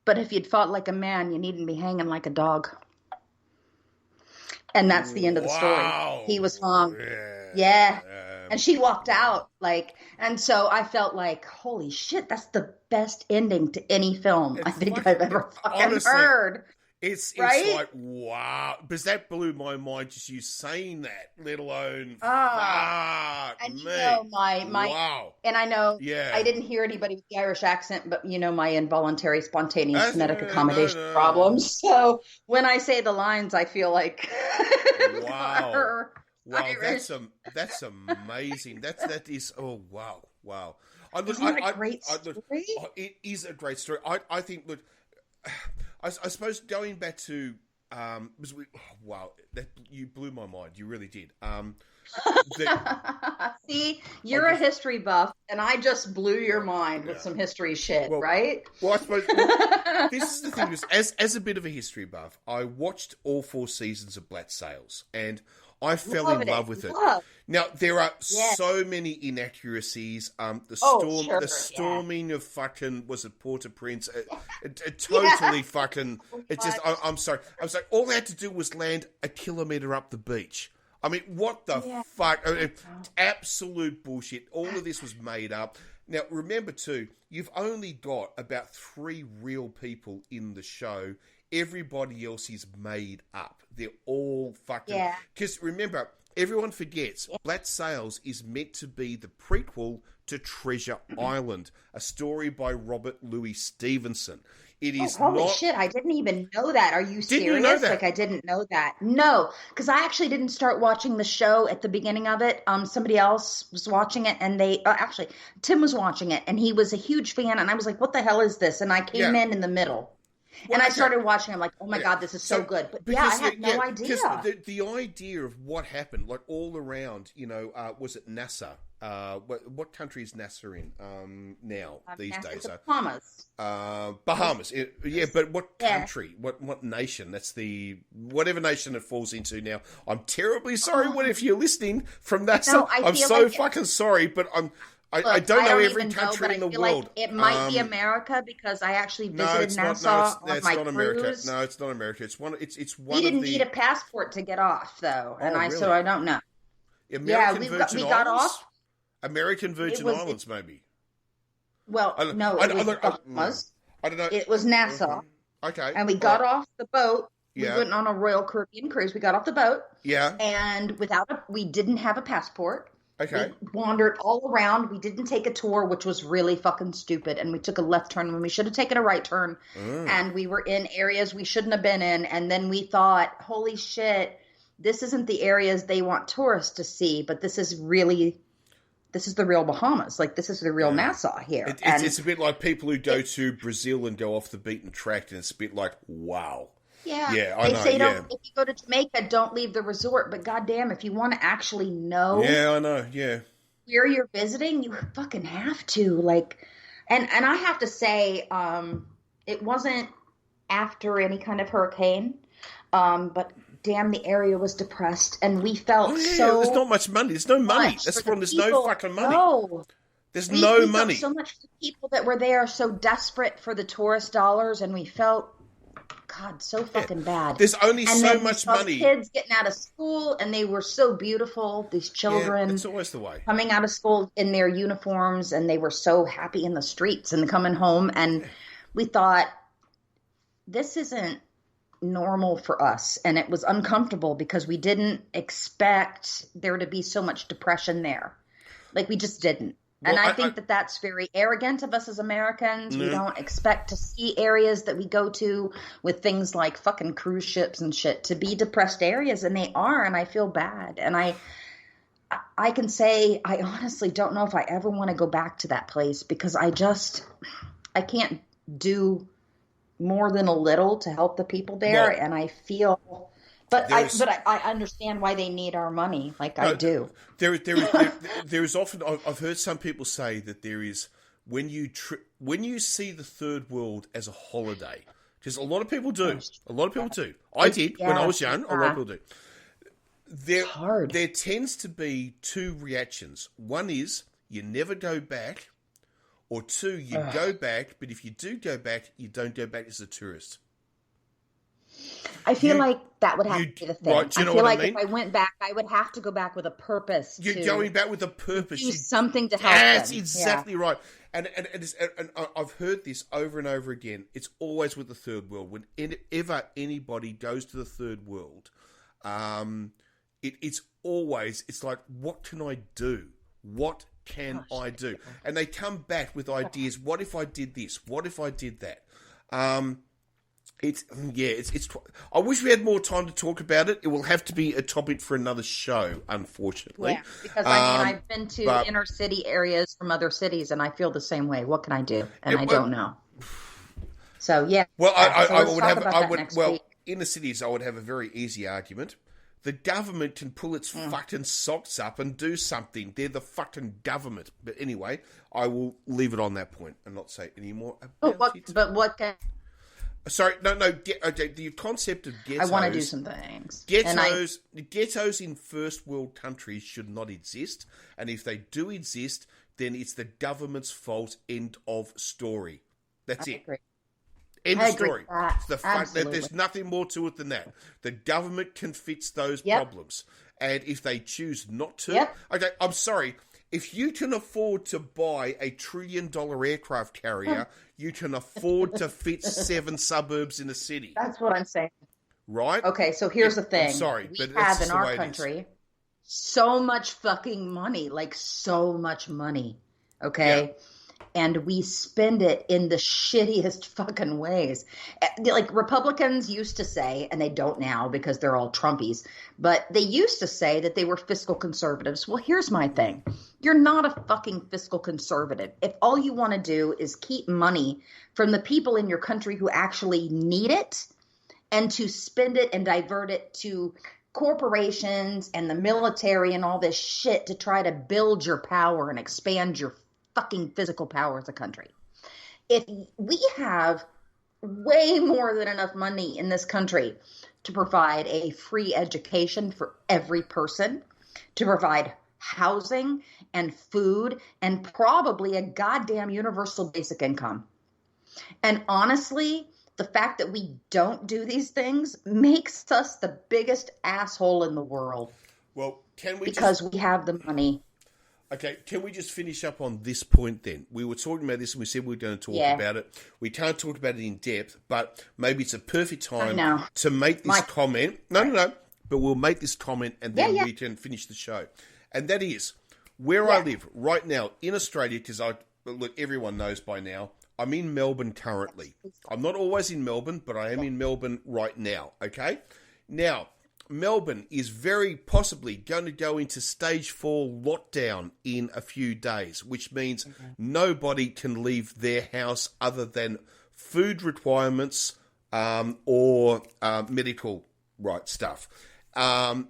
But if you'd fought like a man, you needn't be hanging like a dog." And that's the end of the story. He was hung. Yeah. And she walked out, and so I felt like, holy shit, that's the best ending to any film I think I've ever fucking heard. It's right? like, wow. Because that blew my mind, just you saying that, let alone, and me. You know, my wow. And I know, I didn't hear anybody with the Irish accent, but you know, my involuntary, spontaneous phonetic accommodation problems. So when I say the lines, I feel like, wow. Wow, that's amazing. That is, oh, wow. Isn't that a great story? It is a great story. I think, look, I suppose going back to, you blew my mind. You really did. See, you're a history buff, and I just blew your mind with some history shit, right? Well, I suppose this is the thing. As a bit of a history buff, I watched all 4 seasons of Black Sails, and I fell in love with it. Now, there are so many inaccuracies. The storming of fucking, was it Port-au-Prince? Totally fucking, it's just, I'm sorry. All they had to do was land a kilometre up the beach. I mean, what the fuck? I mean, absolute bullshit. All of this was made up. Now, remember too, you've only got about 3 real people in the show. Everybody else is made up. They're all fucking... Because remember, everyone forgets, Black Sails is meant to be the prequel to Treasure Island, a story by Robert Louis Stevenson. It is holy shit, I didn't even know that. Are you serious? Didn't you know that? Like, I didn't know that. No, because I actually didn't start watching the show at the beginning of it. Somebody else was watching it, and actually, Tim was watching it, and he was a huge fan, and I was like, what the hell is this? And I came in the middle. And I started watching. I'm like, oh my God, this is so good. But I had no idea. Because the idea of what happened, like all around, you know, was it NASA? What country is NASA in now these days? Bahamas. Bahamas. But what country? What nation? That's whatever nation it falls into now. I'm terribly sorry. What if you're listening from NASA? No, I'm so fucking sorry, but I don't know every country in the world. Like it might be America because I actually visited Nassau on my cruise. No, it's not America. It's one. It's one. We didn't need a passport to get off, though, so I don't know. American Virgin we got Islands? off. American Virgin Islands, maybe. Well, no, it was Bahamas. I don't know. It was Nassau. Okay. And we got off the boat. We went on a Royal Caribbean cruise. We got off the boat. Yeah. And we didn't have a passport. Okay. We wandered all around. We didn't take a tour, which was really fucking stupid. And we took a left turn when we should have taken a right turn. And we were in areas we shouldn't have been in. And then we thought, holy shit, this isn't the areas they want tourists to see, but this is the real Bahamas. Like, this is the real Nassau here. It's a bit like people who go to Brazil and go off the beaten track, and it's a bit like, wow. Yeah, I know. Say if you go to Jamaica, don't leave the resort. But goddamn, if you want to actually know, I know, where you're visiting, you fucking have to. Like, and I have to say, it wasn't after any kind of hurricane, but damn, the area was depressed, and we felt so. There's not much money. There's no money. That's the problem. There's no fucking money. No. There's no money. Felt so much for the people that were there, so desperate for the tourist dollars, and we felt God, so fucking bad. There's only and so then much saw money. The kids getting out of school, and they were so beautiful. These children, it's always the way. Coming out of school in their uniforms, and they were so happy in the streets and coming home. And we thought, this isn't normal for us, and it was uncomfortable because we didn't expect there to be so much depression there. Like, we just didn't. And Well, I think that that's very arrogant of us as Americans. Yeah. We don't expect to see areas that we go to with things like fucking cruise ships and shit to be depressed areas, and they are, and I feel bad. And I can say I honestly don't know if I ever want to go back to that place, because I can't do more than a little to help the people there, and I feel... But I understand why they need our money, I do. There is often, I've heard some people say that there is, when you see the third world as a holiday, because a lot of people do. A lot of people do. I did when I was young. A lot of people do. It's hard. There tends to be two reactions. One is you never go back, or two, you go back, but if you do go back, you don't go back as a tourist. I feel like that would have to be the thing. Right, do you know I feel what like I mean? if I went back, I would have to go back with a purpose. You're going back with a purpose. Do something to help them. That's exactly right. And I've heard this over and over again. It's always with the third world. Whenever anybody goes to the third world, it's always, it's like, what can I do? What can I do? And they come back with ideas. What if I did this? What if I did that? It's. I wish we had more time to talk about it. It will have to be a topic for another show, unfortunately. Yeah, because I've been to inner city areas from other cities, and I feel the same way. What can I do? And I don't know. So yeah. Well, I would. Well, in the cities, I would have a very easy argument. The government can pull its fucking socks up and do something. They're the fucking government. But anyway, I will leave it on that point and not say any more about it. But what can... Sorry, no. Okay, the concept of ghettos... I want to do some things. Ghettos in first world countries should not exist. And if they do exist, then it's the government's fault. End of story. That's it. Agree. End of story. It's the fact that Absolutely. there's nothing more to it than that. The government can fix those problems. And if they choose not to... Okay, I'm sorry. If you can afford to buy a $1 trillion aircraft carrier, you can afford to fit 7 suburbs in a city. That's what I'm saying. Right? Okay, so here's the thing. I'm sorry, we but have that's in just the way our it country so much fucking money, like so much money. Okay? Yeah. And we spend it in the shittiest fucking ways. Like Republicans used to say, and they don't now because they're all Trumpies, but they used to say that they were fiscal conservatives. Well, here's my thing. You're not a fucking fiscal conservative. If all you want to do is keep money from the people in your country who actually need it and to spend it and divert it to corporations and the military and all this shit to try to build your power and expand your fucking physical power as a country. If we have way more than enough money in this country to provide a free education for every person, to provide housing and food, and probably a goddamn universal basic income. And honestly, the fact that we don't do these things makes us the biggest asshole in the world. Well, because we have the money. Okay, can we just finish up on this point then? We were talking about this and we said we were going to talk about it. We can't talk about it in depth, but maybe it's a perfect time to make this comment. No. But we'll make this comment and then we can finish the show. And that is, where I live right now in Australia, because look, everyone knows by now, I'm in Melbourne currently. I'm not always in Melbourne, but I am in Melbourne right now, okay? Now, Melbourne is very possibly going to go into stage 4 lockdown in a few days, which means nobody can leave their house other than food requirements or medical stuff.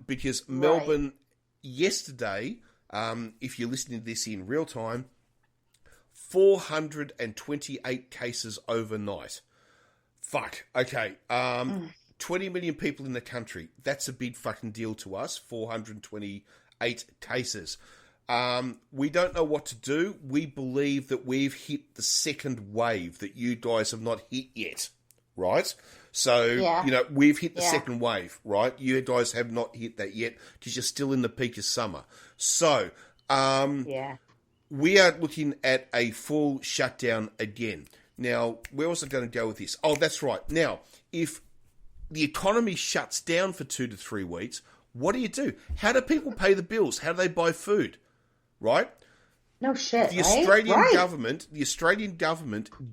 Because Melbourne yesterday, if you're listening to this in real time, 428 cases overnight. Fuck. Okay. 20 million people in the country. That's a big fucking deal to us. 428 cases. We don't know what to do. We believe that we've hit the second wave that you guys have not hit yet. right? So, we've hit the second wave, right? You guys have not hit that yet because you're still in the peak of summer. So, we are looking at a full shutdown again. Now, where was I going to go with this? Oh, that's right. Now, if the economy shuts down for 2 to 3 weeks, what do? How do people pay the bills? How do they buy food? Right? No shit. The Australian government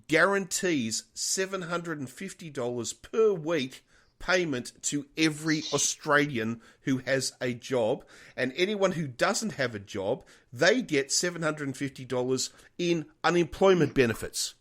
guarantees $750 per week payment to every Australian who has a job, and anyone who doesn't have a job, they get $750 in unemployment benefits.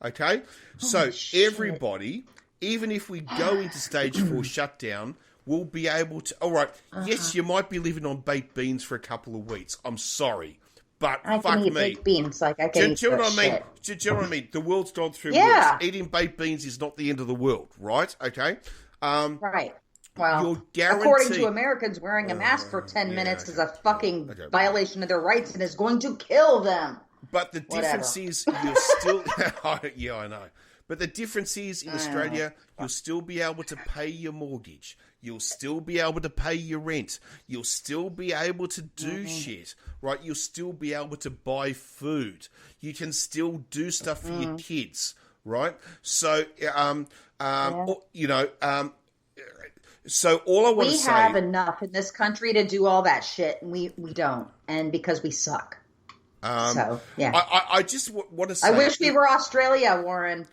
Okay? So everybody, even if we go into stage 4 shutdown, will be able to... All right, yes, you might be living on baked beans for a couple of weeks. I'm sorry. But I fuck can eat me. baked beans, like I can eat Do you know what I mean? Do you know what I mean? The world's gone through worse. Eating baked beans is not the end of the world, right? Okay? Right. Well, according to Americans, wearing a mask for 10 minutes is a fucking violation of their rights and is going to kill them. But the difference is you're still... yeah, I know. But the difference is in Australia, you'll still be able to pay your mortgage. You'll still be able to pay your rent. You'll still be able to do shit, right? You'll still be able to buy food. You can still do stuff for your kids, right? So, so all I want to say... We have enough in this country to do all that shit, and we don't. And because we suck. I just want to say... I wish we were Australia, Warren.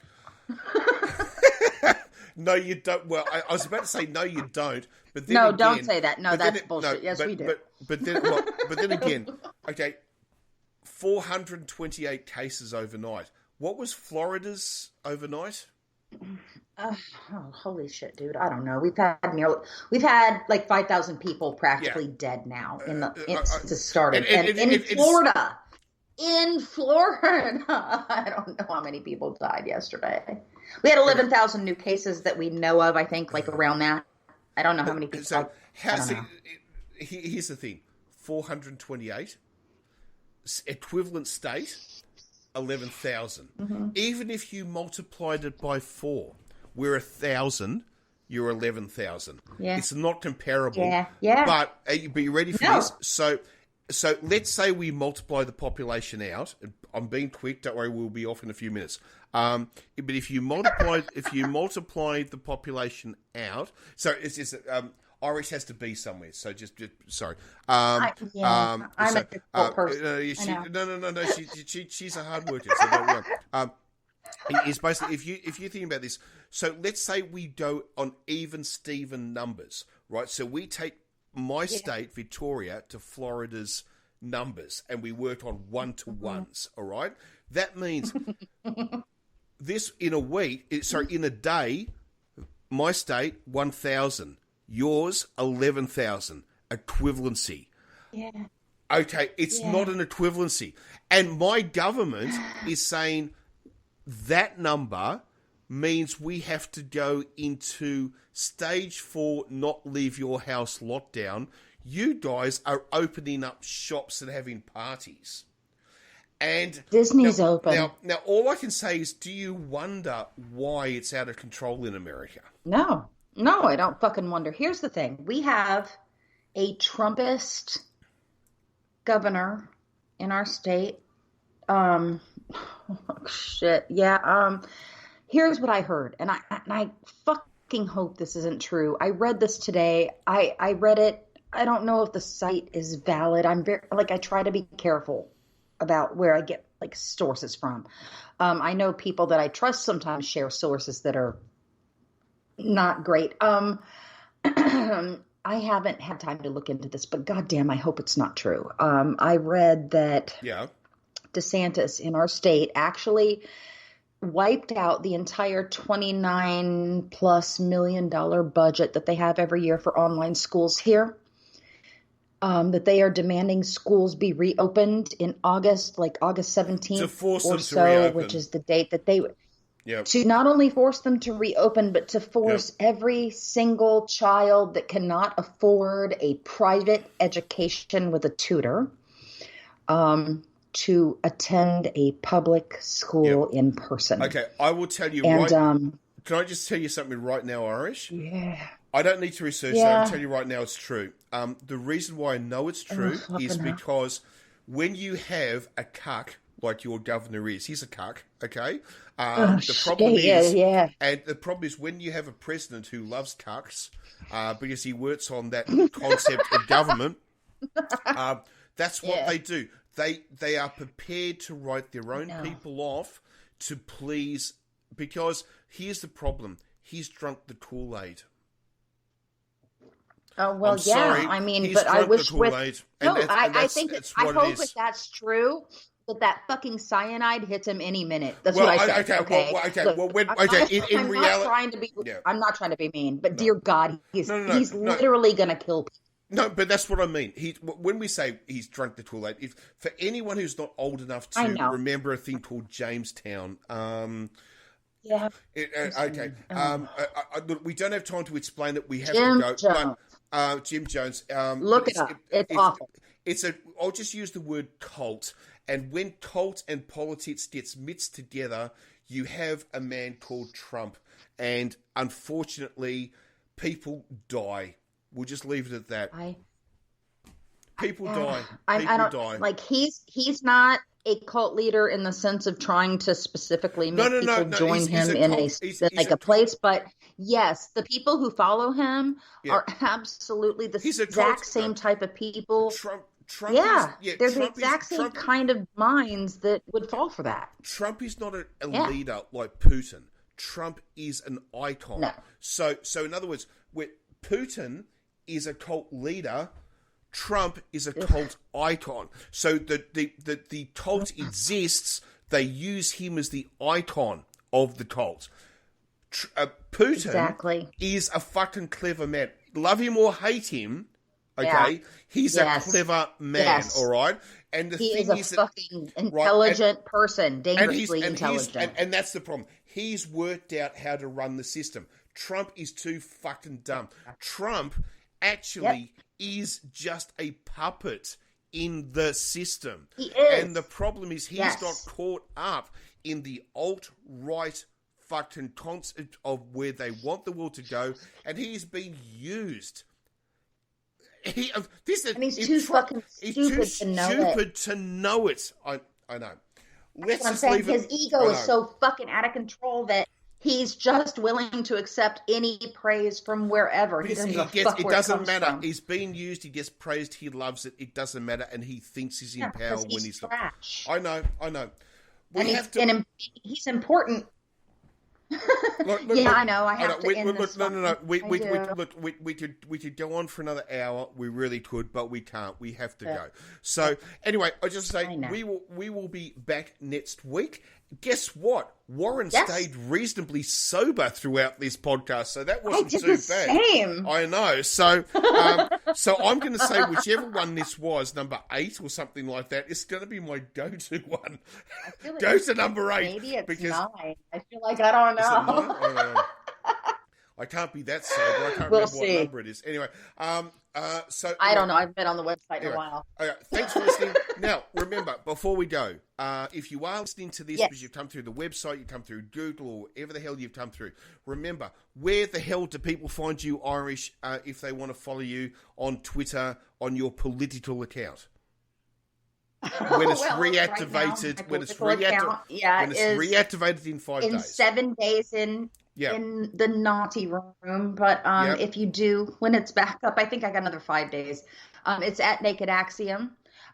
No, you don't. Well, I was about to say no, you don't. But then again, don't say that. No, that's bullshit. Yes, we do. But then again, okay, 428 cases overnight. What was Florida's overnight? Holy shit, dude! I don't know. We've had like 5,000 people practically dead now since it started, and in Florida. In Florida, I don't know how many people died yesterday. We had 11,000 new cases that we know of, I think, like around that. I don't know how many people died. Here's the thing. 428. Equivalent state, 11,000. Mm-hmm. Even if you multiplied it by 4, we're 1,000, you're 11,000. Yeah. It's not comparable. Yeah. But are you ready for this? So let's say we multiply the population out. I'm being quick. Don't worry, we'll be off in a few minutes. But if you multiply the population out, so it's just Irish has to be somewhere. So just sorry. I'm a difficult person. No. She's a hard worker. So don't worry. It's basically if you think about this. So let's say we go on even Steven numbers, right? So we take my state, Victoria, to Florida's numbers, and we worked on 1-to-1s, all right? That means this in a day, my state, 1,000, yours, 11,000, equivalency. Yeah. Okay, it's not an equivalency. And my government is saying that number means we have to go into stage 4, not leave your house lockdown. You guys are opening up shops and having parties. And Disney's open. Now, all I can say is, do you wonder why it's out of control in America? No, I don't fucking wonder. Here's the thing. We have a Trumpist governor in our state. Here's what I heard, and I fucking hope this isn't true. I read this today. I read it. I don't know if the site is valid. I'm I try to be careful about where I get sources from. I know people that I trust sometimes share sources that are not great. I haven't had time to look into this, but goddamn, I hope it's not true. I read that DeSantis in our state actually wiped out the entire $29+ million budget that they have every year for online schools here. That they are demanding schools be reopened in August, August 17th to force or them so, to reopen. which is the date that they would. To not only force them to reopen, but to force every single child that cannot afford a private education with a tutor to attend a public school in person. Okay, I will tell you can I just tell you something right now, Irish? Yeah. I don't need to research that. I'm telling you right now it's true. The reason why I know it's true is because when you have a cuck like your governor is, he's a cuck, okay? The problem and the problem is when you have a president who loves cucks, because he works on that concept of government, that's what they do. They are prepared to write their own people off to please, because here's the problem. He's drunk the Kool-Aid. Oh, well, sorry, I mean, but I wish with... No, I think, I hope that that's true, that fucking cyanide hits him any minute. That's what I said. In reality... I'm not trying to be mean, but dear God, he's literally going to kill people. No, but that's what I mean. When we say he's drunk the Kool-Aid, for anyone who's not old enough to remember a thing called Jamestown... we don't have time to explain it. We have to go. Jones. But, Jim Jones. Look it up. It's awful. I'll just use the word cult. And when cult and politics gets mixed together, you have a man called Trump. And unfortunately, people die. We'll just leave it at that. People die. People die. Like he's not a cult leader in the sense of trying to specifically make people join him in a place. But yes, the people who follow him are absolutely the exact same type of people. Trump they're the exact same kind of minds that would fall for that. Trump is not a leader like Putin. Trump is an icon. No. So in other words, where Putin is a cult leader, Trump is a cult icon. So the cult exists. They use him as the icon of the cult. Putin is a fucking clever man. Love him or hate him, okay? He's a clever man, all right? And the thing is a fucking intelligent person, dangerously intelligent. And that's the problem. He's worked out how to run the system. Trump is too fucking dumb. Trump actually is just a puppet in the system. He is. And the problem is he's not caught up in the alt-right fucking concept of where they want the world to go, and he's being used. He's too fucking stupid to know it. I know. That's what I'm saying. His ego is so fucking out of control that he's just willing to accept any praise from wherever. It doesn't matter. From. He's being used. He gets praised. He loves it. It doesn't matter, and he thinks he's in power when he's trash. I know. He's important. I know. I have to end this. No. We could go on for another hour. We really could, but we can't. We have to go. So anyway, I just say we will be back next week. Guess what? Warren stayed reasonably sober throughout this podcast, so that wasn't too bad. Same. I know. So, so I'm going to say whichever one this was, number 8 or something like that, it's going to be my go-to one. Go to number 8. Maybe it's 9. I feel like I don't know. I can't be that sober. I can't remember what number it is. Anyway, so I don't know. I've been on the website in a while. Thanks for listening. Now, remember, before we go, if you are listening to this because you've come through the website, you've come through Google, or whatever the hell you've come through, remember, where the hell do people find you, Irish, if they want to follow you on Twitter on your political account? When it's reactivated, right when it's reactivated in 5 days. In 7 days in the naughty room. But if you do, when it's back up, I think I got another 5 days. It's at Naked Axiom.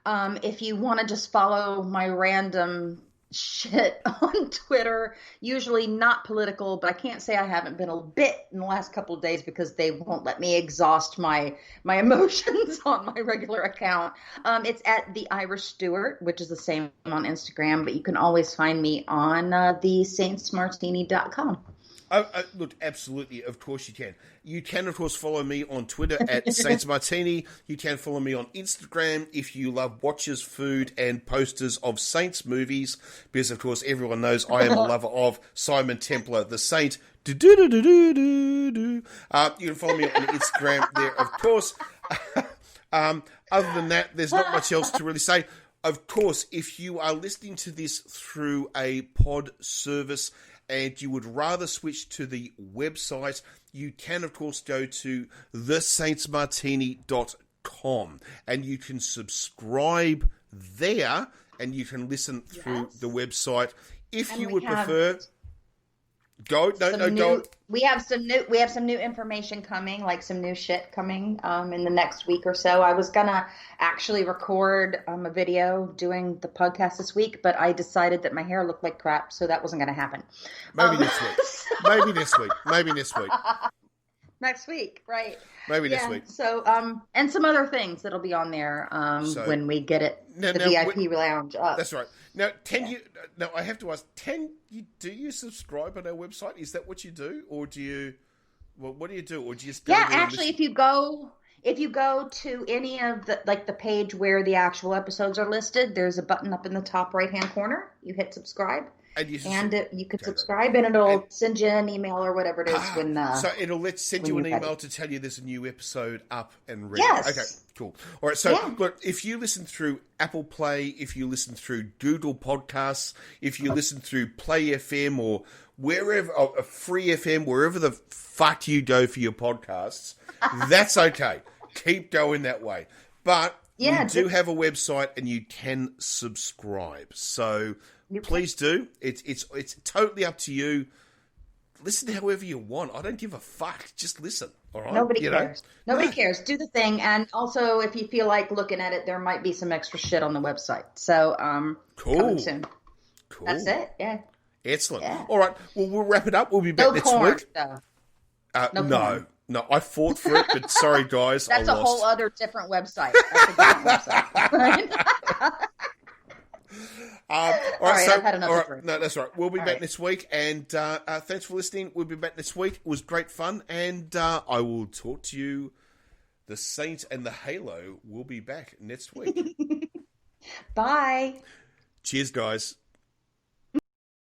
If you want to just follow my random shit on Twitter, usually not political, but I can't say I haven't been a bit in the last couple of days because they won't let me exhaust my emotions on my regular account. It's at The Irish Stewart, which is the same on Instagram, but you can always find me on the saintsmartini.com. Look, absolutely, of course you can. You can, of course, follow me on Twitter at Saints Martini. You can follow me on Instagram if you love watches, food, and posters of Saints movies, because, of course, everyone knows I am a lover of Simon Templar, the Saint. You can follow me on Instagram there, of course. Other than that, there's not much else to really say. Of course, if you are listening to this through a pod service and you would rather switch to the website, you can, of course, go to thesaintsmartini.com and you can subscribe there and you can listen through the website. If you would prefer... Go. No. We have some new information coming, like some new shit coming in the next week or so. I was gonna actually record a video doing the podcast this week, but I decided that my hair looked like crap, so that wasn't gonna happen. Maybe next week. Maybe next week. Maybe next week. Next week, right? Maybe next week. So, and some other things that'll be on there when we get it, the VIP lounge up. That's right. Now, I have to ask, do you subscribe on our website? Is that what you do? Or do you, what do you do? Or do you just go there actually, if you go to any of the page where the actual episodes are listed, there's a button up in the top right-hand corner. You hit subscribe. And you can subscribe, and it'll send you an email or whatever it is when. So it'll send you an email to tell you there's a new episode up and ready. Yes. Okay, cool. All right. So look, if you listen through Apple Play, if you listen through Google Podcasts, if you listen through Play FM or wherever, Free FM, wherever the fuck you go for your podcasts, that's okay. Keep going that way. But we do have a website, and you can subscribe. So. Please do. It's totally up to you. Listen however you want. I don't give a fuck. Just listen. All right. Nobody cares. Nobody cares. Do the thing. And also, if you feel like looking at it, there might be some extra shit on the website. So, coming soon. Cool. That's it. Yeah. Excellent. Yeah. All right. Well, we'll wrap it up. We'll be back next week. Though. No. I fought for it, but sorry, guys. That's I lost. Whole other different website. That's a different website. All right, I've had enough drink. No, that's right. We'll be back next week, and thanks for listening. We'll be back next week. It was great fun, and I will talk to you. The Saint and the Halo will be back next week. Bye. Cheers, guys.